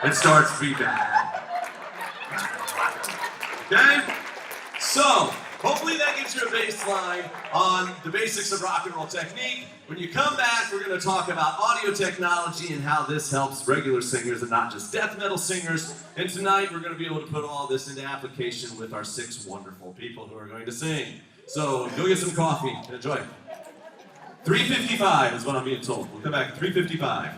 it starts to be bad. Okay? So, hopefully that gives you a baseline on the basics of rock and roll technique. When you come back, we're going to talk about audio technology and how this helps regular singers and not just death metal singers. And tonight, we're going to be able to put all this into application with our 6 wonderful people who are going to sing. So, go get some coffee and enjoy. 3:55 is what I'm being told. We'll come back at 3:55.